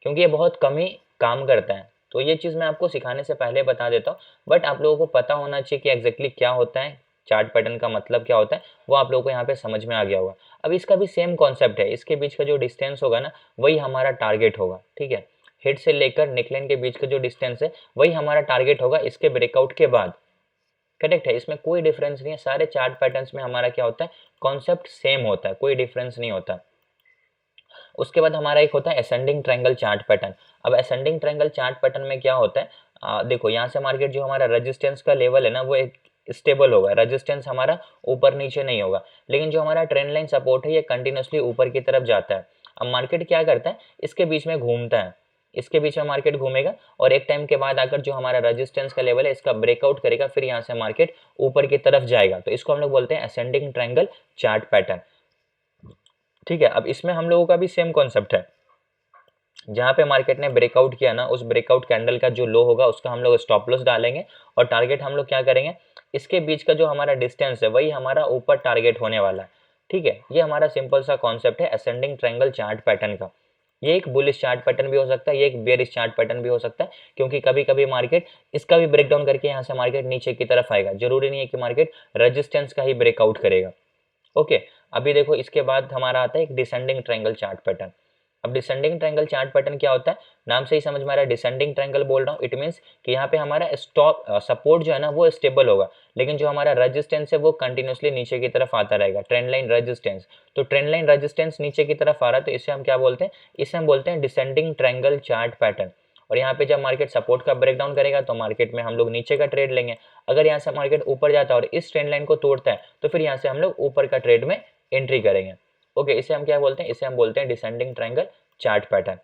A: क्योंकि ये बहुत कम ही काम करता है। तो ये चीज़ मैं आपको सिखाने से पहले बता देता हूँ, बट आप लोगों को पता होना चाहिए कि एग्जैक्टली क्या होता है, चार्ट पैटर्न का मतलब क्या होता है, वो आप लोगों को यहाँ पे समझ में आ गया होगा। अब इसका भी सेम कॉन्सेप्ट है, इसके बीच का जो डिस्टेंस होगा ना वही हमारा टारगेट होगा, ठीक है। हिट से लेकर नेकलाइन के बीच का जो डिस्टेंस है वही हमारा टारगेट होगा इसके ब्रेकआउट के बाद, करेक्ट है। इसमें कोई डिफरेंस नहीं है, सारे चार्ट पैटर्न्स में हमारा क्या होता है, कॉन्सेप्ट सेम होता है, कोई डिफरेंस नहीं होता। उसके बाद हमारा एक होता है असेंडिंग ट्रायंगल चार्ट पैटर्न। अब असेंडिंग ट्रायंगल चार्ट पैटर्न में क्या होता है, देखो यहाँ से मार्केट जो हमारा रेजिस्टेंस का लेवल है ना वो एक स्टेबल होगा, रेजिस्टेंस हमारा ऊपर नीचे नहीं होगा, लेकिन जो हमारा ट्रेंड लाइन सपोर्ट है ये कंटिन्यूसली ऊपर की तरफ जाता है। अब मार्केट क्या करता है, इसके बीच में घूमता है, इसके बीच में मार्केट घूमेगा और एक टाइम के बाद आकर जो हमारा रेजिस्टेंस का लेवल है इसका ब्रेकआउट करेगा, फिर यहाँ से मार्केट ऊपर की तरफ जाएगा, तो इसको हम लोग बोलते हैं असेंडिंग ट्रायंगल चार्ट पैटर्न, ठीक है। अब इसमें हम लोगों का भी सेम कॉन्सेप्ट है, जहां पे मार्केट ने ब्रेकआउट किया ना उस ब्रेकआउट कैंडल का जो लो होगा उसका हम लोग स्टॉप लॉस डालेंगे और टारगेट हम लोग क्या करेंगे, इसके बीच का जो हमारा डिस्टेंस है वही हमारा ऊपर टारगेट होने वाला है, ठीक है। ये हमारा सिंपल सा कॉन्सेप्ट है असेंडिंग ट्रायंगल चार्ट पैटर्न का। ये एक बुलिश चार्ट पैटर्न भी हो सकता है, ये एक बेयरिश चार्ट पैटर्न भी हो सकता है, क्योंकि कभी कभी मार्केट इसका भी ब्रेकडाउन करके यहाँ से मार्केट नीचे की तरफ आएगा, जरूरी नहीं है कि मार्केट रेजिस्टेंस का ही ब्रेकआउट करेगा, ओके। अभी देखो इसके बाद हमारा आता है एक डिसेंडिंग ट्रायंगल चार्ट पैटर्न। अब डिसेंडिंग ट्रायंगल चार्ट पैटर्न क्या होता है, नाम से ही समझ में आ रहा है, डिसेंडिंग ट्रायंगल बोल रहा हूँ, इट मींस कि यहाँ पे हमारा स्टॉप सपोर्ट जो है ना वो स्टेबल होगा, लेकिन जो हमारा रेजिस्टेंस है वो कंटिन्यूसली नीचे की तरफ आता रहेगा, ट्रेंड लाइन रेजिस्टेंस। तो ट्रेंड लाइन रेजिस्टेंस नीचे की तरफ आ रहा है, तो इसे हम क्या बोलते हैं, इसे हम बोलते हैं डिसेंडिंग ट्रायंगल चार्ट पैटर्न। और यहाँ पे जब मार्केट सपोर्ट का ब्रेकडाउन करेगा तो मार्केट में हम लोग नीचे का ट्रेड लेंगे, अगर यहाँ से मार्केट ऊपर जाता है और इस ट्रेंड लाइन को तोड़ता है तो फिर यहाँ से हम लोग ऊपर का ट्रेड में एंट्री करेंगे, ओके। इसे हम क्या बोलते हैं, इसे हम बोलते हैं डिसेंडिंग ट्रायंगल चार्ट पैटर्न।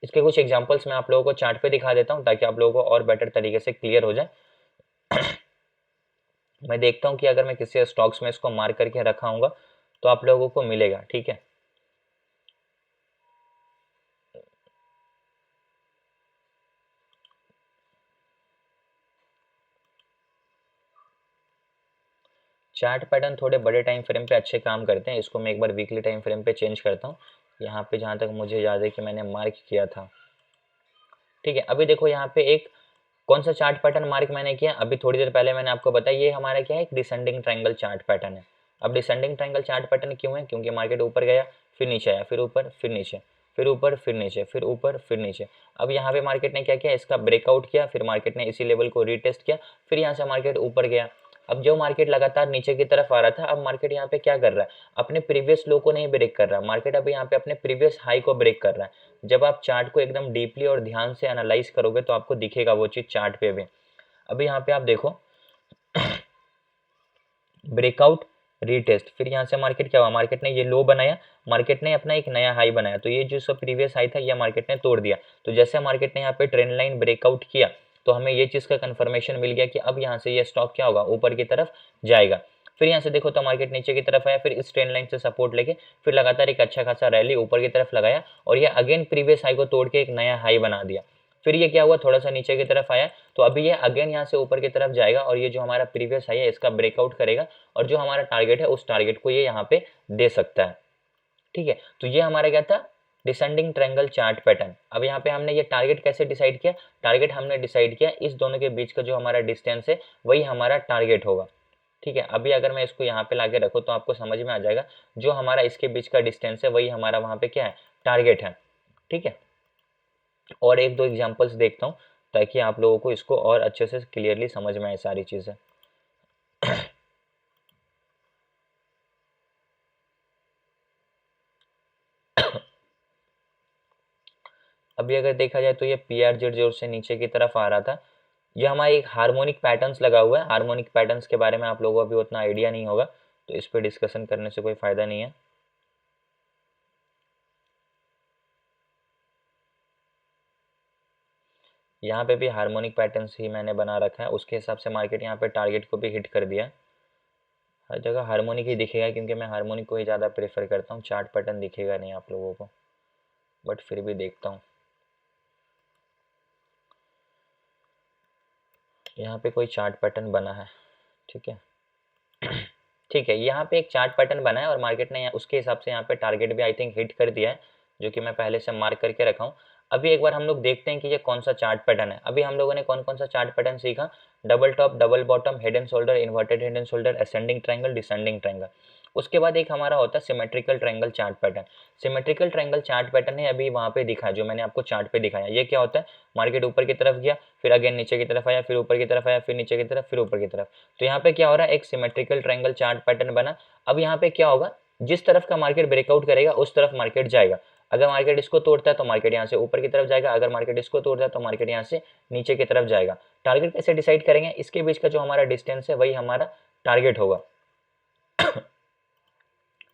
A: इसके कुछ एग्जांपल्स मैं आप लोगों को चार्ट पे दिखा देता हूं ताकि आप लोगों को और बेटर तरीके से क्लियर हो जाए। मैं देखता हूं कि अगर मैं किसी स्टॉक्स में इसको मार्क करके रखा हूंगा तो आप लोगों को मिलेगा, ठीक है। चार्ट पैटर्न थोड़े बड़े टाइम फ्रेम पे अच्छे काम करते हैं, इसको मैं एक बार वीकली टाइम फ्रेम पे चेंज करता हूँ। यहाँ पे जहाँ तक मुझे याद है कि मैंने मार्क किया था, ठीक है। अभी देखो यहाँ पे एक कौन सा चार्ट पैटर्न मार्क मैंने किया, अभी थोड़ी देर पहले मैंने आपको बताया, ये हमारा क्या है, एक डिसेंडिंग ट्रायंगल चार्ट पैटर्न है। अब डिसेंडिंग ट्रायंगल चार्ट पैटर्न क्यों है, क्योंकि मार्केट ऊपर गया फिर नीचे आया, फिर ऊपर फिर नीचे, फिर ऊपर फिर नीचे, फिर ऊपर फिर नीचे। अब यहाँ पे मार्केट ने क्या किया, इसका ब्रेकआउट किया, फिर मार्केट ने इसी लेवल को रीटेस्ट किया, फिर यहाँ से मार्केट ऊपर गया। अब जो मार्केट लगातार नीचे की तरफ आ रहा था, अब मार्केट यहाँ पे क्या कर रहा है, अपने प्रीवियस लो को नहीं ब्रेक कर रहा, मार्केट अब यहाँ पे अपने प्रीवियस हाई को ब्रेक कर रहा है। जब आप चार्ट को एकदम डीपली और ध्यान से एनालाइज करोगे तो आपको दिखेगा वो चीज चार्ट पे भी। अभी यहाँ पे आप देखो ब्रेकआउट रीटेस्ट, फिर यहाँ से मार्केट क्या हुआ, मार्केट ने ये लो बनाया, मार्केट ने अपना एक नया हाई बनाया, तो ये जो सब प्रीवियस हाई था ये मार्केट ने तोड़ दिया। तो जैसे मार्केट ने यहाँ पे ट्रेंड लाइन ब्रेकआउट किया तो हमें ये चीज का कंफर्मेशन मिल गया कि अब यहाँ से ये स्टॉक क्या होगा, ऊपर की तरफ जाएगा। फिर यहाँ से देखो तो मार्केट नीचे की तरफ आया, फिर इस ट्रेंड लाइन से सपोर्ट लेके फिर लगातार एक अच्छा खासा रैली ऊपर की तरफ लगाया और ये अगेन प्रीवियस हाई को तोड़ के एक नया हाई बना दिया। फिर ये क्या हुआ, थोड़ा सा नीचे की तरफ आया, तो अभी ये अगेन यहाँ से ऊपर की तरफ जाएगा और ये जो हमारा प्रीवियस हाई है इसका ब्रेकआउट करेगा और जो हमारा टारगेट है उस टारगेट को ये यहाँ पे दे सकता है, ठीक है। तो ये हमारा क्या था, डिसेंडिंग ट्रायंगल चार्ट पैटर्न। अब यहाँ पे हमने ये टारगेट कैसे डिसाइड किया, टारगेट हमने डिसाइड किया इस दोनों के बीच का जो हमारा डिस्टेंस है वही हमारा टारगेट होगा, ठीक है। अभी अगर मैं इसको यहाँ पे लाके रखूँ तो आपको समझ में आ जाएगा, जो हमारा इसके बीच का डिस्टेंस है वही हमारा वहाँ पे क्या है, टारगेट है, ठीक है। और एक दो एग्जांपल्स देखता हूँ ताकि आप लोगों को इसको और अच्छे से क्लियरली समझ में आए सारी चीजें। अभी अगर देखा जाए तो ये PRZ जोर से नीचे की तरफ आ रहा था, ये हमारा एक हार्मोनिक पैटर्न्स लगा हुआ है। हार्मोनिक पैटर्न्स के बारे में आप लोगों को अभी उतना आइडिया नहीं होगा तो इस पर डिस्कशन करने से कोई फायदा नहीं है। यहाँ पे भी हार्मोनिक पैटर्न्स ही मैंने बना रखा है, उसके हिसाब से मार्केट यहाँ पे टारगेट को भी हिट कर दिया है। हर जगह हार्मोनिक ही दिखेगा क्योंकि मैं हार्मोनिक को ही ज़्यादा प्रेफर करता हूँ, चार्ट पैटर्न दिखेगा नहीं आप लोगों को, बट फिर भी देखता हूँ। यहाँ पे कोई चार्ट पैटर्न बना है, ठीक है। ठीक है, यहाँ पे एक चार्ट पैटर्न बना है और मार्केट ने उसके हिसाब से यहाँ पे टारगेट भी आई थिंक हिट कर दिया है, जो कि मैं पहले से मार्क करके रखा हूँ। अभी एक बार हम लोग देखते हैं कि ये कौन सा चार्ट पैटर्न है। अभी हम लोगों ने कौन कौन सा चार्ट पैटर्न सीखा, double top, double bottom, head and shoulder, inverted head and shoulder, ascending triangle, descending triangle. उसके बाद एक हमारा होता है symmetrical triangle chart pattern. Symmetrical triangle chart pattern है अभी वहाँ पे दिखा, जो मैंने आपको चार्ट पे दिखाया। ये क्या होता है, मार्केट ऊपर की तरफ गया, फिर अगेन नीचे की तरफ आया, फिर ऊपर की तरफ आया, फिर नीचे की तरफ, फिर ऊपर की तरफ। तो यहाँ पे क्या हो रहा है, एक सिमेट्रिकल ट्रायंगल चार्ट पैटर्न बना। अब यहाँ पे क्या होगा, जिस तरफ का मार्केट ब्रेकआउट करेगा उस तरफ मार्केट जाएगा। अगर मार्केट इसको तोड़ता है तो मार्केट यहाँ से ऊपर की तरफ जाएगा, अगर मार्केट इसको तोड़ता है तो मार्केट यहाँ से नीचे की तरफ जाएगा। टारगेट कैसे डिसाइड करेंगे, इसके बीच का जो हमारा डिस्टेंस है वही हमारा टारगेट होगा।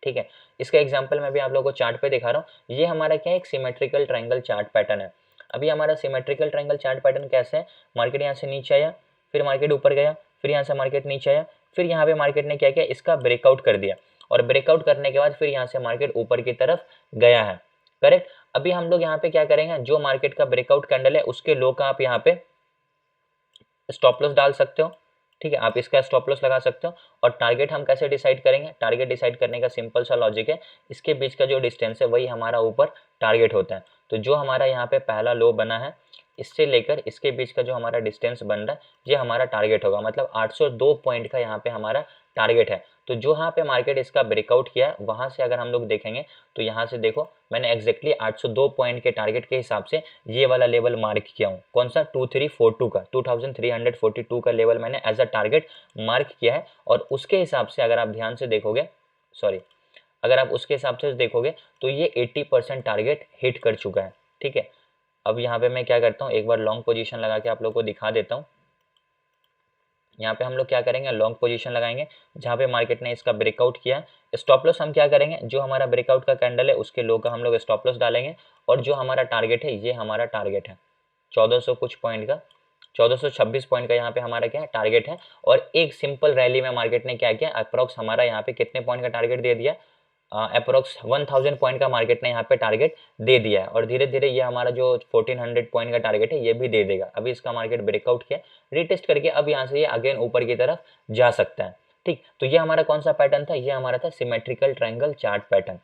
A: ठीक है, इसका एग्जांपल मैं भी आप लोगों को चार्ट पे दिखा रहा हूँ। ये हमारा क्या है, एक सिमेट्रिकल ट्रायंगल चार्ट पैटर्न है। अभी हमारा सिमेट्रिकल ट्रायंगल चार्ट पैटर्न कैसे है, मार्केट यहाँ से नीचे आया, फिर मार्केट ऊपर गया, फिर यहाँ से मार्केट नीचे आया, फिर यहाँ पे मार्केट ने क्या किया, इसका ब्रेकआउट कर दिया, और ब्रेकआउट करने के बाद फिर यहाँ से मार्केट ऊपर की तरफ गया है। करेक्ट। अभी हम लोग यहाँ पे क्या करेंगे, जो मार्केट का ब्रेकआउट कैंडल है उसके लो का आप यहाँ पे स्टॉप लॉस डाल सकते हो। ठीक है, आप इसका स्टॉप लॉस लगा सकते हो। और टारगेट हम कैसे डिसाइड करेंगे, टारगेट डिसाइड करने का सिंपल सा लॉजिक है, इसके बीच का जो डिस्टेंस है वही हमारा ऊपर टारगेट होता है। तो जो हमारा यहाँ पे पहला लो बना है, इससे लेकर इसके बीच का जो हमारा डिस्टेंस बन रहा है, ये हमारा टारगेट होगा। मतलब 802 पॉइंट का यहाँ पे हमारा टारगेट है। तो जो यहाँ पे मार्केट इसका ब्रेकआउट किया है, वहां से अगर हम लोग देखेंगे तो यहाँ से देखो मैंने एग्जैक्टली 802 पॉइंट के टारगेट के हिसाब से ये वाला लेवल मार्क किया हूँ। कौन सा, 2342 का, 2342 का लेवल मैंने एज अ टारगेट मार्क किया है। और उसके हिसाब से अगर आप ध्यान से देखोगे, सॉरी, अगर आप उसके हिसाब से देखोगे तो ये 80% टारगेट हिट कर चुका है। ठीक है, अब यहाँ पे मैं क्या करता हूँ, एक बार लॉन्ग पोजीशन लगा के आप लोगों को दिखा देता हूँ। यहाँ पे हम लोग क्या करेंगे, लॉन्ग पोजीशन लगाएंगे जहाँ पे मार्केट ने इसका ब्रेकआउट किया है। स्टॉप लॉस हम क्या करेंगे, जो हमारा ब्रेकआउट का कैंडल है उसके लो का हम लोग स्टॉप लॉस डालेंगे। और जो हमारा टारगेट है, ये हमारा टारगेट है 1400 कुछ पॉइंट का, 1426 पॉइंट का यहाँ पे हमारा क्या है, टारगेट है। और एक सिंपल रैली में मार्केट ने क्या किया, अप्रॉक्स हमारा यहाँ पे कितने पॉइंट का टारगेट दे दिया, अप्रोक्स 1000 पॉइंट का मार्केट ने यहाँ पे टारगेट दे दिया है। और धीरे धीरे ये हमारा जो 1400 पॉइंट का टारगेट है ये भी दे देगा। अभी इसका मार्केट ब्रेकआउट किया, रिटेस्ट करके अब यहाँ से ये अगेन ऊपर की तरफ जा सकता है। ठीक, तो ये हमारा कौन सा पैटर्न था, ये हमारा था सिमेट्रिकल ट्रायंगल चार्ट पैटर्न।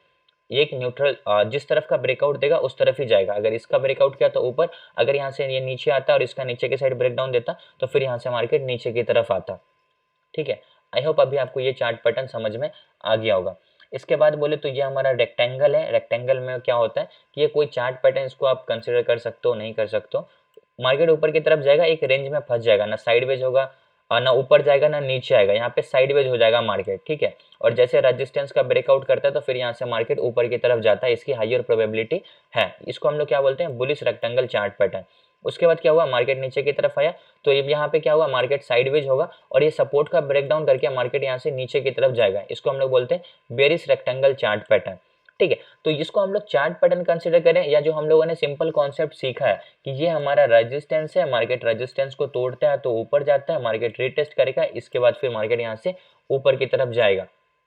A: एक न्यूट्रल, जिस तरफ का ब्रेकआउट देगा उस तरफ ही जाएगा। अगर इसका ब्रेकआउट किया तो ऊपर, अगर यहाँ से ये नीचे आता और इसका नीचे की साइड ब्रेकडाउन देता तो फिर यहाँ से मार्केट नीचे की तरफ आता। ठीक है, आई होप अभी आपको ये चार्ट पैटर्न समझ में आ गया होगा। इसके बाद बोले तो ये हमारा रेक्टेंगल है। रेक्टेंगल में क्या होता है कि ये कोई चार्ट पैटर्न, इसको आप कंसिडर कर सकते हो, नहीं कर सकते हो। मार्केट ऊपर की तरफ जाएगा, एक रेंज में फंस जाएगा, ना साइडवेज होगा, ना ऊपर जाएगा ना नीचे आएगा, यहाँ पे साइडवेज हो जाएगा मार्केट। ठीक है, और जैसे रेजिस्टेंस का ब्रेकआउट करता है तो फिर यहाँ से मार्केट ऊपर की तरफ जाता है, इसकी हायर प्रोबेबिलिटी है। इसको हम लोग क्या बोलते हैं, बुलिश रेक्टेंगल चार्ट पैटर्न। उसके बाद क्या हुआ, मार्केट नीचे की तरफ आया तो यहाँ पे क्या हुआ, मार्केट साइडवेज होगा और ये सपोर्ट का ब्रेकडाउन करके मार्केट यहाँ से नीचे की तरफ जाएगा। इसको हम लोग बोलते हैं बेरिश रेक्टेंगल चार्ट पैटर्न। ठीक है, तो इसको हम लोग चार्ट पैटर्न कंसिडर करें, या जो हम लोगों ने सिंपल कॉन्सेप्ट सीखा है कि ये हमारा रेजिस्टेंस है, मार्केट रेजिस्टेंस को तोड़ता है तो ऊपर जाता है, मार्केट रीटेस्ट करेगा, इसके बाद फिर मार्केट यहाँ से ऊपर की तरफ जाएगा।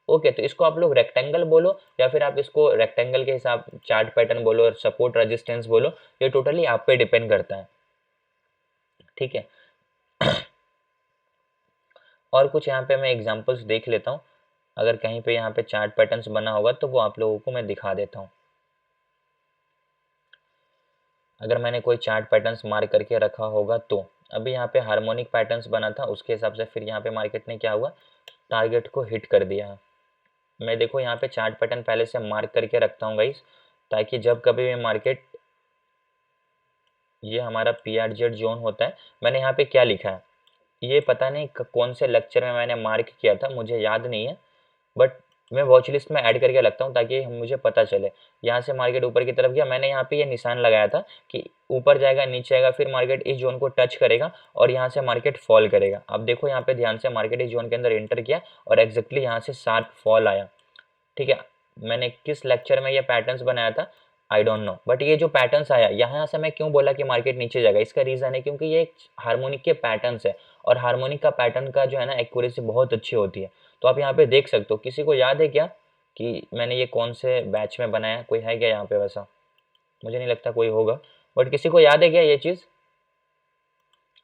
A: ओके, तो इसको आप लोग रेक्टेंगल बोलो या फिर आप इसको रेक्टेंगल के हिसाब चार्ट पैटर्न बोलो और सपोर्ट रेजिस्टेंस बोलो, ये टोटली आप पे डिपेंड करता है। ठीक है, और कुछ यहाँ पे मैं एग्जांपल्स देख लेता हूँ, अगर कहीं पे यहाँ पे चार्ट पैटर्न्स बना होगा तो वो आप लोगों को मैं दिखा देता हूँ। अगर मैंने कोई चार्ट पैटर्न्स मार्क करके रखा होगा तो अभी यहाँ पे हार्मोनिक पैटर्न्स बना था, उसके हिसाब से फिर यहाँ पे मार्केट ने क्या हुआ, टारगेट को हिट कर दिया। मैं देखो यहाँ पे चार्ट पैटर्न पहले से मार्क करके रखता हूँ गाइस, ताकि जब कभी भी मार्केट, ये हमारा PRZ जोन होता है। मैंने यहाँ पे क्या लिखा है, ये पता नहीं कौन से लेक्चर में मैंने मार्क किया था, मुझे याद नहीं है, बट मैं वॉच लिस्ट में ऐड करके रखता हूँ ताकि मुझे पता चले। यहाँ से मार्केट ऊपर की तरफ गया, मैंने यहाँ पे ये निशान लगाया था कि ऊपर जाएगा नीचे आएगा, फिर मार्केट इस जोन को टच करेगा और यहाँ से मार्केट फॉल करेगा। अब देखो यहाँ पे ध्यान से, मार्केट इस जोन के अंदर एंटर किया और एग्जैक्टली यहाँ से शार्प फॉल आया। ठीक है, मैंने किस लेक्चर में ये पैटर्न्स बनाया था आई डोंट नो, बट ये जो पैटर्न्स आया यहाँ से, मैं क्यों बोला कि मार्केट नीचे जाएगा, इसका रीज़न है क्योंकि ये एक हार्मोनिक के पैटर्न्स है और हार्मोनिक का पैटर्न का जो है ना एक्यूरेसी बहुत अच्छी होती है। तो आप यहाँ पे देख सकते हो। किसी को याद है क्या कि मैंने ये कौन से बैच में बनाया, कोई है क्या यहाँ पे वैसा, मुझे नहीं लगता कोई होगा, बट किसी को याद है क्या ये चीज़,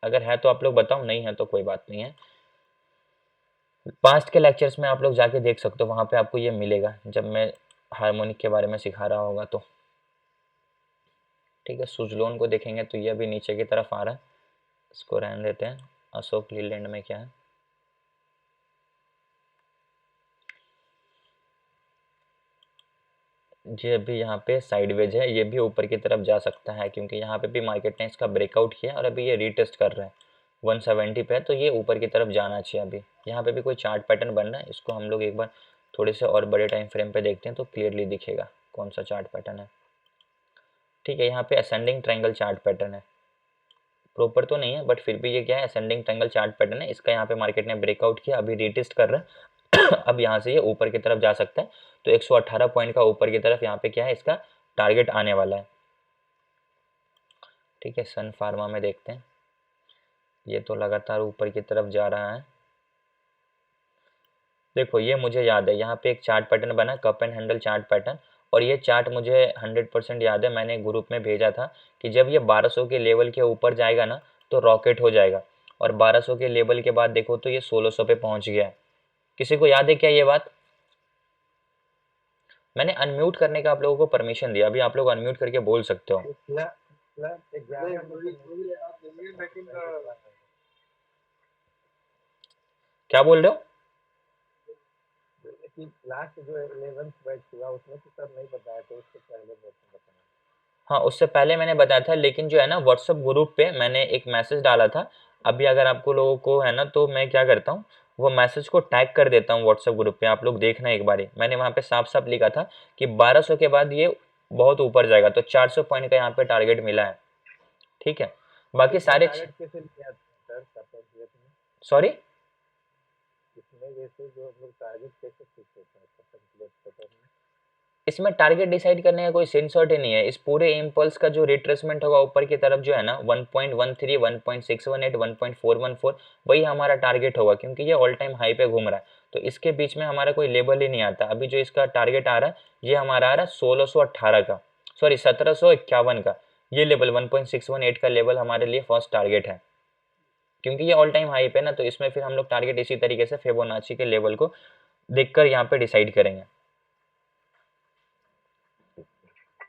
A: अगर है तो आप लोग बताओ, नहीं है तो कोई बात नहीं है। पास्ट के लेक्चर्स में आप लोग जाके देख सकते हो, वहाँ पे आपको ये मिलेगा जब मैं हार्मोनिक के बारे में सिखा रहा होगा तो। ठीक है, सुजलोन को देखेंगे तो ये अभी नीचे की तरफ आ रहा है, इसको रहने देते हैं। अशोक लीलैंड में क्या है, ये अभी यहाँ पे साइडवेज है, ये भी ऊपर की तरफ जा सकता है क्योंकि यहाँ पे भी मार्केट ने इसका ब्रेकआउट किया और अभी ये रीटेस्ट कर रहा है 170 पे है, तो ये ऊपर की तरफ जाना चाहिए। अभी यहाँ पे भी कोई चार्ट पैटर्न बन रहा है, इसको हम लोग एक बार थोड़े से और बड़े टाइम फ्रेम पे देखते हैं तो क्लियरली दिखेगा कौन सा चार्ट पैटर्न है। ठीक है, यहाँ पे असेंडिंग ट्रायंगल चार्ट पैटर्न है, प्रॉपर तो नहीं है बट फिर भी ये क्या है, असेंडिंग ट्रायंगल चार्ट पैटर्न है। इसका यहाँ पे मार्केट ने ब्रेकआउट किया, अभी रीटेस्ट कर रहा है अब यहाँ से ये ऊपर की तरफ जा सकता है, तो 118 पॉइंट का ऊपर की तरफ यहाँ पे क्या है, इसका टारगेट आने वाला है। ठीक है, सन फार्मा में देखते हैं, ये तो लगातार ऊपर की तरफ जा रहा है। देखो ये मुझे याद है, यहाँ पे एक चार्ट पैटर्न बना, cup and handle chart pattern, और ये चार्ट मुझे 100% याद है, मैंने ग्रुप में भेजा था कि जब ये 1200 के लेवल के ऊपर जाएगा ना तो रॉकेट हो जाएगा, और 1200 के लेवल के बाद देखो तो ये 1600 पे पहुंच गया है। किसी को याद है क्या ये बात? मैंने अनम्यूट करने का आप लोगों को परमिशन दिया, अभी आप लोग अनम्यूट करके बोल सकते हो।
B: नहीं मुझे याद नहीं है, लेकिन
A: क्या बोल रहे हो?
E: लास्ट जो 11th बैच हुआ उसमें तो सर नहीं बताया था, उससे पहले बताया।
A: हाँ, उससे पहले मैंने बताया था, लेकिन जो है ना व्हाट्सएप ग्रुप पे मैंने एक मैसेज डाला था। अभी अगर आपको लोगों को है ना तो मैं क्या करता हूँ, वो मैसेज को टैग कर देता हूँ व्हाट्सएप ग्रुप पे, आप लोग देखना एक बारी। मैंने वहाँ पे साफ साफ लिखा था कि 1200 के बाद ये बहुत ऊपर जाएगा, तो 400 पॉइंट का यहाँ पे टारगेट मिला है। ठीक है, बाकी सारे
E: टारगेट कैसे लिया सर
A: सॉरी
E: इसमें, जैसे जो हम लोग टारगेट कैसे फिक्स होता है
A: इसमें टारगेट डिसाइड करने का कोई सेंस ही नहीं है। इस पूरे इम्पल्स का जो रिट्रेसमेंट होगा ऊपर की तरफ जो है ना 1.13, 1.618, 1.414 वही हमारा टारगेट होगा, क्योंकि ये ऑल टाइम हाई पे घूम रहा है, तो इसके बीच में हमारा कोई लेवल ही नहीं आता। अभी जो इसका टारगेट आ रहा है ये हमारा आ रहा है 1618 का, सॉरी 1751 का, ये लेवल 1.618 का लेवल हमारे लिए फर्स्ट टारगेट है, क्योंकि ये ऑल टाइम हाई पे ना, तो इसमें फिर हम लोग टारगेट इसी तरीके से फिबोनाची के लेवल को देखकर यहाँ पे डिसाइड करेंगे।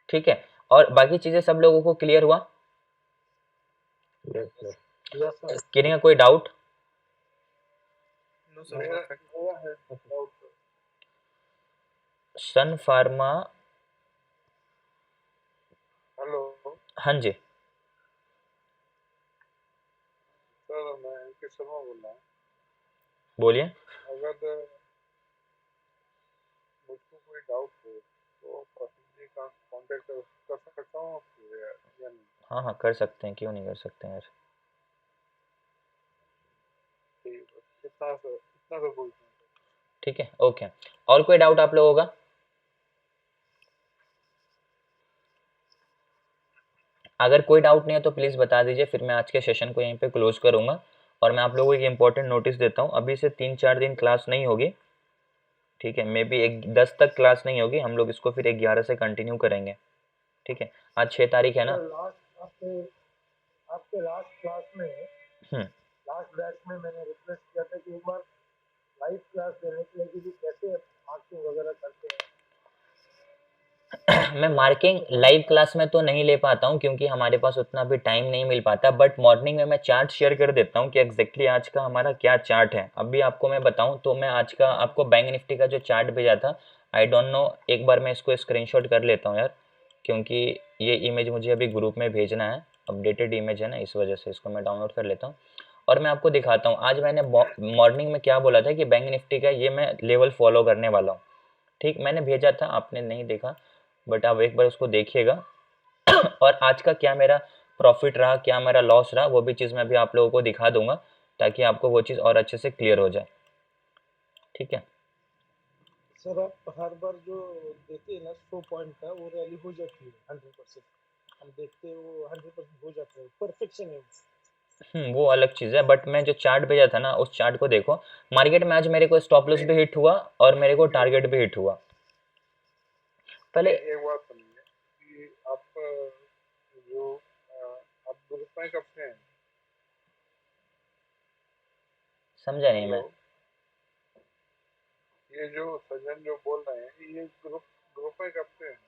A: ठीक है, और बाकी चीजें सब लोगों को क्लियर हुआ? किसी का कोई डाउट?
B: मेरा है डाउट।
A: सन फार्मा,
B: हेलो
A: हाँ जी
B: सर, मैं एनके शर्मा बोल रहा हूँ।
A: बोलिए।
B: अगर मुझको कोई डाउट हो तो पर्सनली कांटेक्ट कर सकता हूँ आपसे या नहीं?
A: हाँ हाँ कर सकते हैं, क्यों नहीं कर सकते हैं यार।
B: ठीक है, इतना सा बोलते हैं।
A: ठीक है, ओके। और कोई डाउट आप लोगों का? अगर कोई डाउट नहीं है तो प्लीज़ बता दीजिए, फिर मैं आज के सेशन को यहीं पे क्लोज करूँगा। और मैं आप लोगों को एक इंपॉर्टेंट नोटिस देता हूँ, अभी से 3-4 दिन क्लास नहीं होगी। ठीक है, मे बी 10 तक क्लास नहीं होगी, हम लोग इसको फिर 11 से कंटिन्यू करेंगे। ठीक है, आज 6 तारीख है ना।
E: लास्ट आपके लास्ट क्लास में,
A: हम्म
E: लास्ट बैच में मैंने रिक्वेस्ट किया था कि एक बार लाइव क्लास देने के लिए कि कैसे मार्किंग वगैरह करते हैं।
A: मैं मार्किंग लाइव क्लास में तो नहीं ले पाता हूँ क्योंकि हमारे पास उतना भी टाइम नहीं मिल पाता, बट मॉर्निंग में मैं चार्ट शेयर कर देता हूँ कि एग्जैक्टली आज का हमारा क्या चार्ट है। अभी आपको मैं बताऊँ तो मैं आज का आपको बैंक निफ्टी का जो चार्ट भेजा था, आई डोंट नो, एक बार मैं इसको स्क्रीनशॉट कर लेता हूँ यार, क्योंकि ये इमेज मुझे अभी ग्रुप में भेजना है, अपडेटेड इमेज है ना, इस वजह से इसको मैं डाउनलोड कर लेता हूँ और मैं आपको दिखाता हूँ। आज मैंने मॉर्निंग में क्या बोला था कि बैंक निफ्टी का ये मैं लेवल फॉलो करने वाला हूँ। ठीक, मैंने भेजा था, आपने नहीं देखा, बट आप एक बार उसको देखिएगा और आज का क्या मेरा प्रॉफिट रहा, क्या मेरा लॉस रहा, वो भी चीज़ मैं भी आप लोगों को दिखा दूंगा ताकि आपको वो चीज़ और अच्छे से क्लियर हो जाए। ठीक है
C: सर, आप हर बार जो देते हैं ना 100 पॉइंट का, वो रैली हो जाती है 100%। हम देखते हैं वो 100% हो जाता है, परफेक्शन है।
A: वो अलग चीज़ है, बट मैं जो चार्ट भेजा था ना उस चार्ट को देखो। मार्केट में आज मेरे को स्टॉप लॉस भी हिट हुआ और मेरे को टारगेट भी हिट हुआ। पहले
B: एक बात सुनिए कि आप जो आप ग्रुप में कब से हैं?
A: समझा नहीं मैं।
B: हेलो, ये जो सज्जन जो बोल रहे हैं, ये ग्रुप में कब से हैं?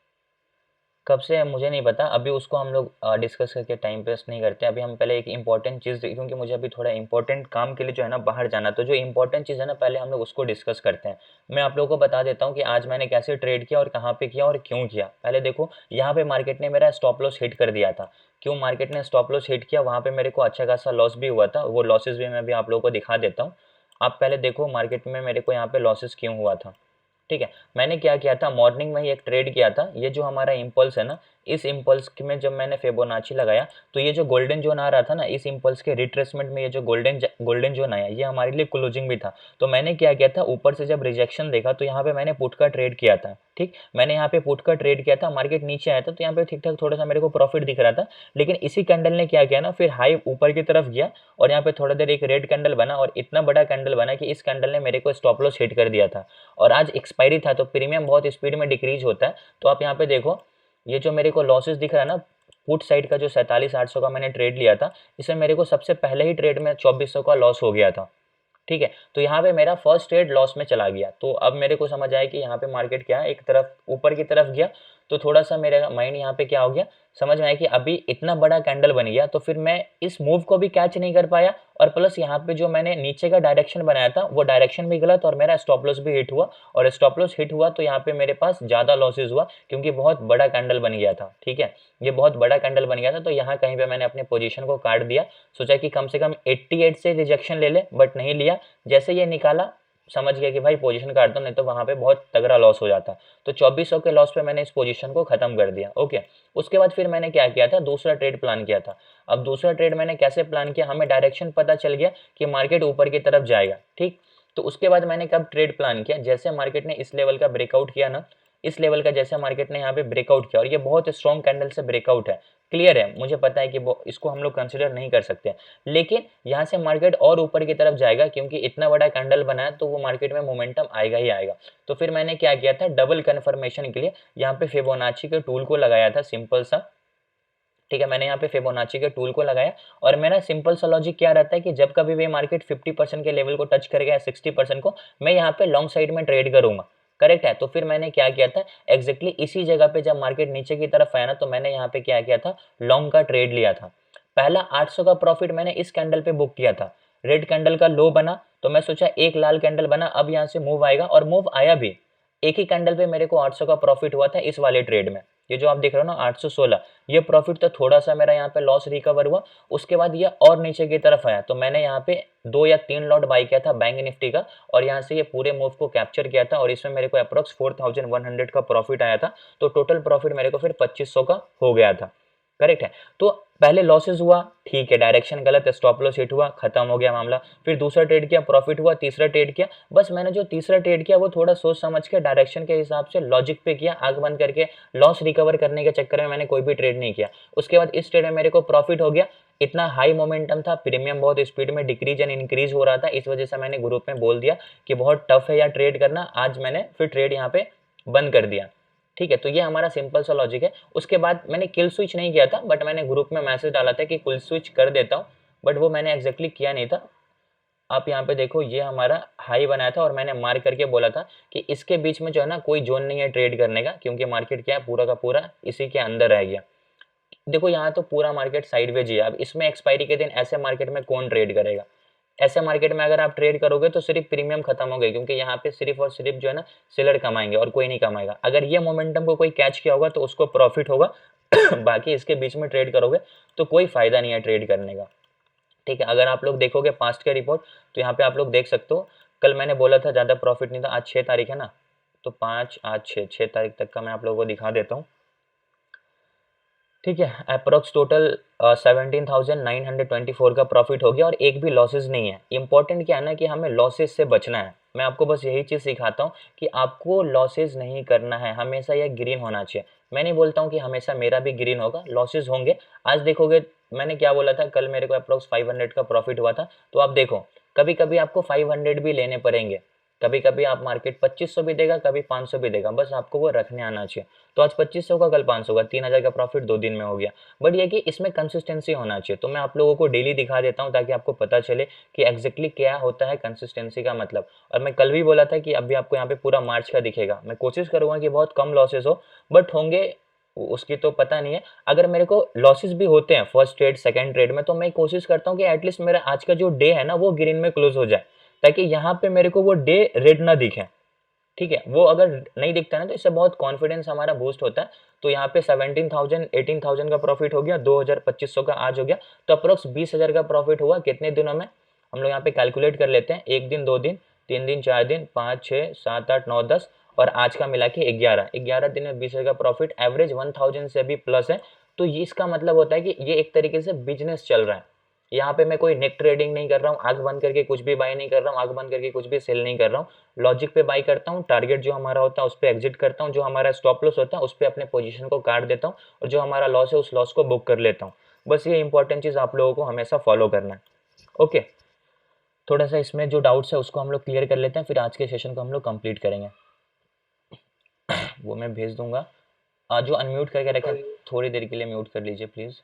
A: कब से मुझे नहीं पता, अभी उसको हम लोग डिस्कस करके टाइम वेस्ट नहीं करते। अभी हम पहले एक इंपॉर्टेंट चीज़, क्योंकि मुझे अभी थोड़ा इंपॉर्टेंट काम के लिए जो है ना बाहर जाना, तो जो इंपॉर्टेंट चीज़ है ना पहले हम लोग उसको डिस्कस करते हैं। मैं आप लोगों को बता देता हूँ कि आज मैंने कैसे ट्रेड किया और कहाँ पे किया और क्यों किया। पहले देखो, यहाँ पे मार्केट ने मेरा स्टॉप लॉस हिट कर दिया था। क्यों मार्केट ने स्टॉप लॉस हिट किया, वहाँ पे मेरे को अच्छा खासा लॉस भी हुआ था, वो लॉसेस भी मैं अभी आप लोगों को दिखा देता हूँ। आप पहले देखो मार्केट में मेरे को यहाँ पे लॉसेस क्यों हुआ था। ठीक है, मैंने क्या किया था, मॉर्निंग में ही एक ट्रेड किया था। ये जो हमारा इम्पल्स है ना, इस इम्पल्स में जब मैंने फिबोनाची लगाया तो ये जो गोल्डन जोन आ रहा था ना, इस इम्पल्स के रिट्रेसमेंट में ये जो गोल्डन जोन आया, ये हमारे लिए क्लोजिंग भी था। तो मैंने क्या किया था, ऊपर से जब रिजेक्शन देखा तो यहाँ पे मैंने पुट का ट्रेड किया था। ठीक, मैंने यहाँ पे पुट का ट्रेड किया था, मार्केट नीचे आया था तो यहाँ पे ठीक ठाक थोड़ा सा मेरे को प्रॉफिट दिख रहा था। लेकिन इसी कैंडल ने क्या किया ना, फिर हाई ऊपर की तरफ गया और यहाँ पे थोड़ा देर एक रेड कैंडल बना और इतना बड़ा कैंडल बना कि इस कैंडल ने मेरे को स्टॉप लॉस हिट कर दिया था। और आज एक्सपायरी था तो प्रीमियम बहुत स्पीड में डिक्रीज होता है। तो आप यहाँ पे देखो, ये जो मेरे को लॉसेस दिख रहा है ना, पुट साइड का जो 47,800 का मैंने ट्रेड लिया था, इसमें मेरे को सबसे पहले ही ट्रेड में 2400 का लॉस हो गया था। ठीक है, तो यहाँ पे मेरा फर्स्ट ट्रेड लॉस में चला गया। तो अब मेरे को समझ आया कि यहाँ पे मार्केट क्या है, एक तरफ ऊपर की तरफ गया। तो थोड़ा सा मेरा माइंड यहाँ पे क्या हो गया, समझ में आया कि अभी इतना बड़ा कैंडल बन गया तो फिर मैं इस मूव को भी कैच नहीं कर पाया, और प्लस यहाँ पे जो मैंने नीचे का डायरेक्शन बनाया था वो डायरेक्शन भी गलत और मेरा स्टॉप लॉस भी हिट हुआ। और स्टॉप लॉस हिट हुआ तो यहाँ पे मेरे पास ज़्यादा लॉसेज हुआ क्योंकि बहुत बड़ा कैंडल बन गया था। ठीक है, ये बहुत बड़ा कैंडल बन गया था, तो यहाँ कहीं पे मैंने अपने पोजीशन को काट दिया। सोचा कि कम से कम 88 से रिजेक्शन ले ले, बट नहीं लिया। जैसे ये निकाला समझ गया कि भाई पोजीशन काट दो, नहीं तो वहाँ पे बहुत तगड़ा लॉस हो जाता। तो 2400 के लॉस पे मैंने इस पोजीशन को खत्म कर दिया। ओके, उसके बाद फिर मैंने क्या किया था, दूसरा ट्रेड प्लान किया था। अब दूसरा ट्रेड मैंने कैसे प्लान किया, हमें डायरेक्शन पता चल गया कि मार्केट ऊपर की तरफ जाएगा। ठीक, तो उसके बाद मैंने कब ट्रेड प्लान किया, जैसे मार्केट ने इस लेवल का ब्रेकआउट किया ना, इस लेवल का जैसे मार्केट ने यहाँ पे ब्रेकआउट किया और ये बहुत स्ट्रॉन्ग कैंडल से ब्रेकआउट है, क्लियर है, मुझे पता है कि इसको हम लोग कंसिडर नहीं कर सकते, लेकिन यहाँ से मार्केट और ऊपर की तरफ जाएगा क्योंकि इतना बड़ा कैंडल बना है तो वो मार्केट में मोमेंटम आएगा ही आएगा। तो फिर मैंने क्या किया था, डबल कन्फर्मेशन के लिए यहाँ पे फिबोनाची के टूल को लगाया था, सिंपल सा। ठीक है, मैंने यहाँ पे फिबोनाची के टूल को लगाया और मेरा सिंपल सा लॉजिक क्या रहता है कि जब कभी भी मार्केट 50% के लेवल को टच करेगा या 60% को, मैं यहाँ पे लॉन्ग साइड में ट्रेड करूंगा। करेक्ट है, तो फिर मैंने क्या किया था, एग्जैक्टली इसी जगह पे जब मार्केट नीचे की तरफ आया ना, तो मैंने यहाँ पे क्या किया था, लॉन्ग का ट्रेड लिया था। पहला 800 का प्रॉफिट मैंने इस कैंडल पे बुक किया था। रेड कैंडल का लो बना तो मैं सोचा एक लाल कैंडल बना, अब यहाँ से मूव आएगा, और मूव आया भी। एक ही कैंडल पे मेरे को 800 का प्रॉफिट हुआ था इस वाले ट्रेड में। ये जो आप देख रहे हो ना 816, ये प्रॉफिट तो थोड़ा सा मेरा यहाँ पे लॉस रिकवर हुआ। उसके बाद ये और नीचे की तरफ आया तो मैंने यहाँ पे 2 या 3 लॉट बाई किया था बैंक निफ्टी का, और यहाँ से ये पूरे मूव को कैप्चर किया था और इसमें मेरे को अप्रोक्स 4100 का प्रॉफिट आया था। तो टोटल प्रॉफिट मेरे को फिर 2500 का हो गया था। करेक्ट है, तो पहले लॉसेस हुआ, ठीक है, डायरेक्शन गलत, स्टॉप लॉस हिट हुआ, खत्म हो गया मामला। फिर दूसरा ट्रेड किया, प्रॉफिट हुआ, तीसरा ट्रेड किया। बस मैंने जो तीसरा ट्रेड किया वो थोड़ा सोच समझ के डायरेक्शन के हिसाब से लॉजिक पे किया, आंख बंद करके। लॉस रिकवर करने के चक्कर में मैंने कोई भी ट्रेड नहीं किया। उसके बाद इस ट्रेड में मेरे को प्रॉफिट हो गया। इतना हाई मोमेंटम था, प्रीमियम बहुत स्पीड में डिक्रीज एंड इंक्रीज हो रहा था, इस वजह से मैंने ग्रुप में बोल दिया कि बहुत टफ है यार ट्रेड करना। आज मैंने फिर ट्रेड यहाँ पे बंद कर दिया। ठीक है, तो ये हमारा सिंपल सा लॉजिक है। उसके बाद मैंने किल स्विच नहीं किया था, बट मैंने ग्रुप में मैसेज डाला था कि किल स्विच कर देता हूँ, बट वो मैंने एग्जैक्टली किया नहीं था। आप यहाँ पे देखो, ये हमारा हाई बनाया था और मैंने मार्क करके बोला था कि इसके बीच में जो है ना कोई जोन नहीं है ट्रेड करने का, क्योंकि मार्केट क्या है, पूरा का पूरा इसी के अंदर रह गया। देखो यहाँ तो पूरा मार्केट साइडवेज ही है। अब इसमें एक्सपायरी के दिन ऐसे मार्केट में कौन ट्रेड करेगा। ऐसे मार्केट में अगर आप ट्रेड करोगे तो सिर्फ प्रीमियम खत्म हो गई, क्योंकि यहाँ पे सिर्फ और सिर्फ जो है ना सेलर कमाएंगे और कोई नहीं कमाएगा। अगर ये मोमेंटम को कोई कैच किया होगा तो उसको प्रॉफिट होगा बाकी इसके बीच में ट्रेड करोगे तो कोई फायदा नहीं है ट्रेड करने का। ठीक है, अगर आप लोग देखोगे पास्ट के रिपोर्ट तो यहाँ पे आप लोग देख सकते हो, कल मैंने बोला था ज़्यादा प्रॉफिट नहीं था। आज 6 तारीख है ना, तो 5 आज 6 तारीख तक का मैं आप लोगों को दिखा देता हूँ। ठीक है, अप्रोक्स टोटल 17,924 का प्रॉफिट हो गया और एक भी लॉसेस नहीं है। इंपॉर्टेंट क्या है ना कि हमें लॉसेस से बचना है। मैं आपको बस यही चीज़ सिखाता हूँ कि आपको लॉसेस नहीं करना है, हमेशा यह ग्रीन होना चाहिए। मैं नहीं बोलता हूँ कि हमेशा मेरा भी ग्रीन होगा, लॉसेस होंगे। आज देखोगे मैंने क्या बोला था, कल मेरे को अप्रोक्स 500 का प्रॉफिट हुआ था। तो आप देखो, कभी कभी आपको 500 भी लेने पड़ेंगे, कभी कभी आप मार्केट 2500 भी देगा, कभी 500 भी देगा, बस आपको वो रखने आना चाहिए। तो आज 2500 का, कल 500 का, 3000 का प्रॉफिट 2 दिन में हो गया। बट ये कि इसमें कंसिस्टेंसी होना चाहिए। तो मैं आप लोगों को डेली दिखा देता हूँ ताकि आपको पता चले कि एग्जैक्टली क्या होता है कंसिस्टेंसी का मतलब। और मैं कल भी बोला था कि अभी आपको यहाँ पे पूरा मार्च का दिखेगा। मैं कोशिश करूँगा कि बहुत कम लॉसेस हो, बट होंगे उसकी तो पता नहीं है। अगर मेरे को लॉसेस भी होते हैं फर्स्ट ट्रेड सेकंड ट्रेड में, तो मैं कोशिश करता हूँ कि एटलीस्ट मेरा आज का जो डे है ना वो ग्रीन में क्लोज हो जाए, ताकि यहाँ पे मेरे को वो डे रेड ना दिखे। ठीक है, वो अगर नहीं दिखता ना तो इससे बहुत कॉन्फिडेंस हमारा बूस्ट होता है। तो यहाँ पे 17,000 18,000 का प्रॉफिट हो गया, 2,000 का आज हो गया, तो अप्रोक्स 20,000 का प्रॉफिट हुआ कितने दिनों में। हम लोग यहाँ पे कैलकुलेट कर लेते हैं, 1 दिन 2 दिन 3 दिन 4 दिन 5 6 7 8 9 10 और आज का मिला के 11 दिन में 20,000 का प्रॉफिट, एवरेज 1,000 से भी प्लस है। तो ये इसका मतलब होता है कि ये एक तरीके से बिजनेस चल रहा है। यहाँ पे मैं कोई नेट ट्रेडिंग नहीं कर रहा हूँ, आंख बंद करके कुछ भी बाई नहीं कर रहा हूँ, आंख बंद करके कुछ भी सेल नहीं कर रहा हूँ। लॉजिक पे बाई करता हूँ, टारगेट जो हमारा होता है उस पर एग्जिट करता हूँ, जो हमारा स्टॉप लॉस होता है उस पर अपने पोजीशन को काट देता हूँ, और जो हमारा लॉस है उस लॉस को बुक कर लेता हूँ। बस ये इंपॉर्टेंट चीज़ आप लोगों को हमेशा फॉलो करना है। ओके, थोड़ा सा इसमें जो डाउट्स है उसको हम लोग क्लियर कर लेते हैं, फिर आज के सेशन को हम लोग कंप्लीट करेंगे। वो मैं भेज दूंगा। जो अनम्यूट करके रखें थोड़ी देर के लिए म्यूट कर लीजिए प्लीज़।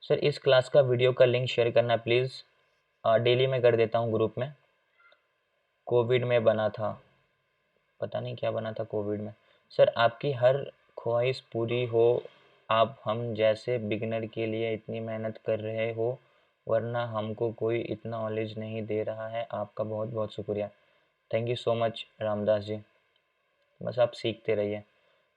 A: सर इस क्लास का वीडियो का लिंक शेयर करना प्लीज़। डेली में कर देता हूँ ग्रुप में। कोविड में बना था, पता नहीं क्या बना था कोविड में। सर आपकी हर ख्वाहिश पूरी हो, आप हम जैसे बिगनर के लिए इतनी मेहनत कर रहे हो, वरना हमको कोई इतना नॉलेज नहीं दे रहा है। आपका बहुत बहुत शुक्रिया। Thank you so much Ramdas ji, बस आप सीखते रहिए।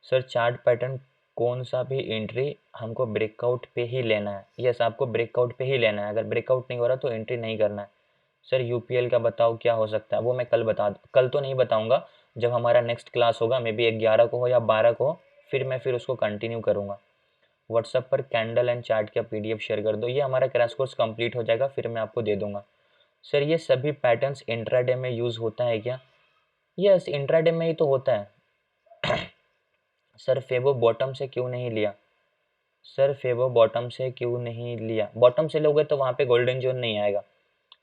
A: सर चार्ट पैटर्न कौन सा भी एंट्री हमको ब्रेकआउट पे ही लेना है। यस, आपको ब्रेकआउट पे ही लेना है, अगर ब्रेकआउट नहीं हो रहा तो एंट्री नहीं करना है। सर यूपीएल का बताओ क्या हो सकता है। वो मैं कल तो नहीं बताऊंगा, जब हमारा नेक्स्ट क्लास होगा, मे बी 11 को हो या 12 को हो, फिर उसको कंटिन्यू करूंगा। व्हाट्सएप पर कैंडल एंड चार्ट का पीडीएफ शेयर कर दो। ये हमारा क्रैश कोर्स कंप्लीट हो जाएगा, फिर मैं आपको दे दूंगा। सर ये सभी पैटर्न्स इंट्राडे में यूज़ होता है क्या। यस, इंट्राडे में ही तो होता है। सर फेबो बॉटम से क्यों नहीं लिया। सर फेबो बॉटम से क्यों नहीं लिया, बॉटम से लोगे तो वहाँ पे गोल्डन जोन नहीं आएगा,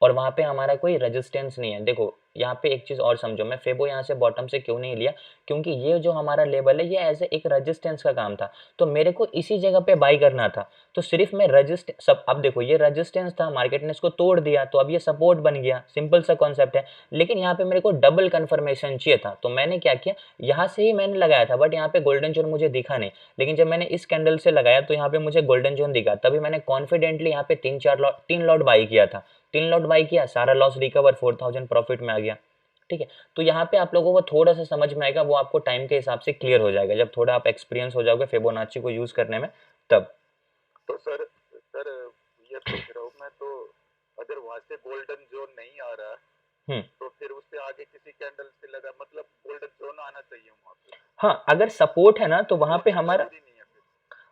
A: और वहाँ पे हमारा कोई रेजिस्टेंस नहीं है। देखो यहाँ पे एक चीज़ और समझो, मैं फेबो यहाँ से बॉटम से क्यों नहीं लिया, क्योंकि ये जो हमारा लेवल है ये एज एक रेजिस्टेंस का काम था, तो मेरे को इसी जगह पे बाई करना था। तो सिर्फ मैं सब, अब देखो ये रेजिस्टेंस था, मार्केट ने इसको तोड़ दिया, तो अब ये सपोर्ट बन गया, सिंपल सा कॉन्सेप्ट है। लेकिन यहाँ पे मेरे को डबल कन्फर्मेशन चाहिए था, तो मैंने क्या किया, यहाँ से ही मैंने लगाया था, बट यहाँ पे गोल्डन जोन मुझे दिखा नहीं। लेकिन जब मैंने इस कैंडल से लगाया तो यहाँ पे मुझे गोल्डन जोन दिखा, तभी मैंने कॉन्फिडेंटली यहाँ पे 3 लॉट बाई किया था। 3 लॉट बाई किया, सारा लॉस रिकवर, 4,000 प्रॉफिट में आ गया। ठीक है, तो यहाँ पे आप लोगों को थोड़ा सा समझ में आएगा, वो आपको टाइम के हिसाब से क्लियर हो जाएगा, जब थोड़ा आप एक्सपीरियंस हो जाओगे फिबोनाची को यूज करने में तब।
B: तो सर ये पूछ रहा हूँ मैं, तो अगर वहां से गोल्डन जोन नहीं आ रहा तो फिर उससे आगे किसी कैंडल से लगा, मतलब गोल्डन जोन आना चाहिए वहां पे।
A: हाँ, अगर सपोर्ट है ना तो वहां पे हमारा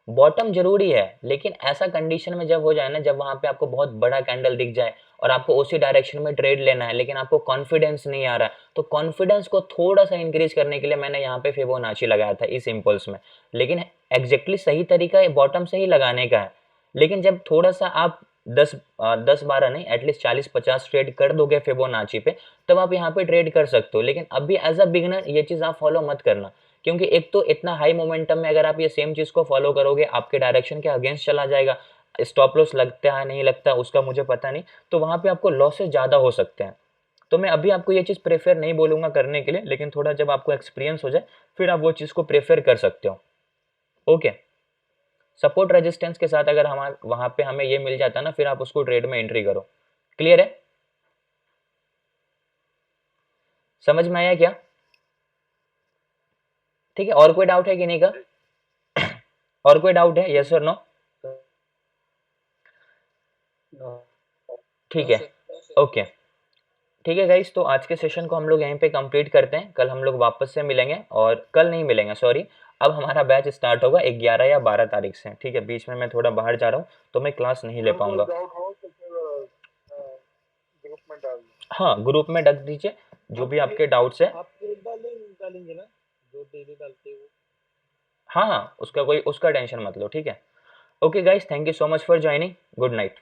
A: बॉटम जरूरी है, लेकिन ऐसा कंडीशन में जब हो जाए ना, जब वहां पे आपको बहुत बड़ा कैंडल दिख जाए और आपको उसी डायरेक्शन में ट्रेड लेना है, लेकिन आपको कॉन्फिडेंस नहीं आ रहा है, तो कॉन्फिडेंस को थोड़ा सा इंक्रीज करने के लिए मैंने यहाँ पे फिबोनाची लगाया था इस इम्पल्स में। लेकिन एग्जैक्टली सही तरीका बॉटम से ही लगाने का है। लेकिन जब थोड़ा सा आप 10-12 नहीं, एटलीस्ट 40-50 ट्रेड कर दोगे फिबोनाची पे, तब आप यहाँ पे ट्रेड कर सकते हो। लेकिन अभी एज अ बिगिनर ये चीज आप फॉलो मत करना, क्योंकि एक तो इतना हाई मोमेंटम में अगर आप ये सेम चीज को फॉलो करोगे, आपके डायरेक्शन के अगेंस्ट चला जाएगा। स्टॉप लॉस लगता है नहीं लगता उसका मुझे पता नहीं, तो वहां पे आपको लॉसेस ज्यादा हो सकते हैं। तो मैं अभी आपको ये चीज प्रेफर नहीं बोलूंगा करने के लिए, लेकिन थोड़ा जब आपको एक्सपीरियंस हो जाए फिर आप वो चीज को प्रेफर कर सकते हो। ओके, सपोर्ट रेजिस्टेंस के साथ अगर हमारे वहां पे हमें ये मिल जाता है ना, फिर आप उसको ट्रेड में एंट्री करो। क्लियर है, समझ में आया क्या। ठीक है, और कोई डाउट है कि नहीं का, और कोई डाउट है, यस और नो। ठीक है, ओके ठीक है गाइस, तो आज के सेशन को हम लोग यहीं पे कंप्लीट करते हैं। कल हम लोग वापस से मिलेंगे, और कल नहीं मिलेंगे सॉरी, अब हमारा बैच स्टार्ट होगा 11 या 12 तारीख से। ठीक है, बीच में मैं थोड़ा बाहर जा रहा हूँ तो मैं क्लास नहीं ले पाऊंगा। हाँ, ग्रुप में डाल दीजिए जो भी आपके डाउट्स है।
C: आप डालेंगे ना जो डेली डालते हो।
A: हाँ, उसका टेंशन मत लो। ठीक है, okay guys, thank you so much for joining, good night.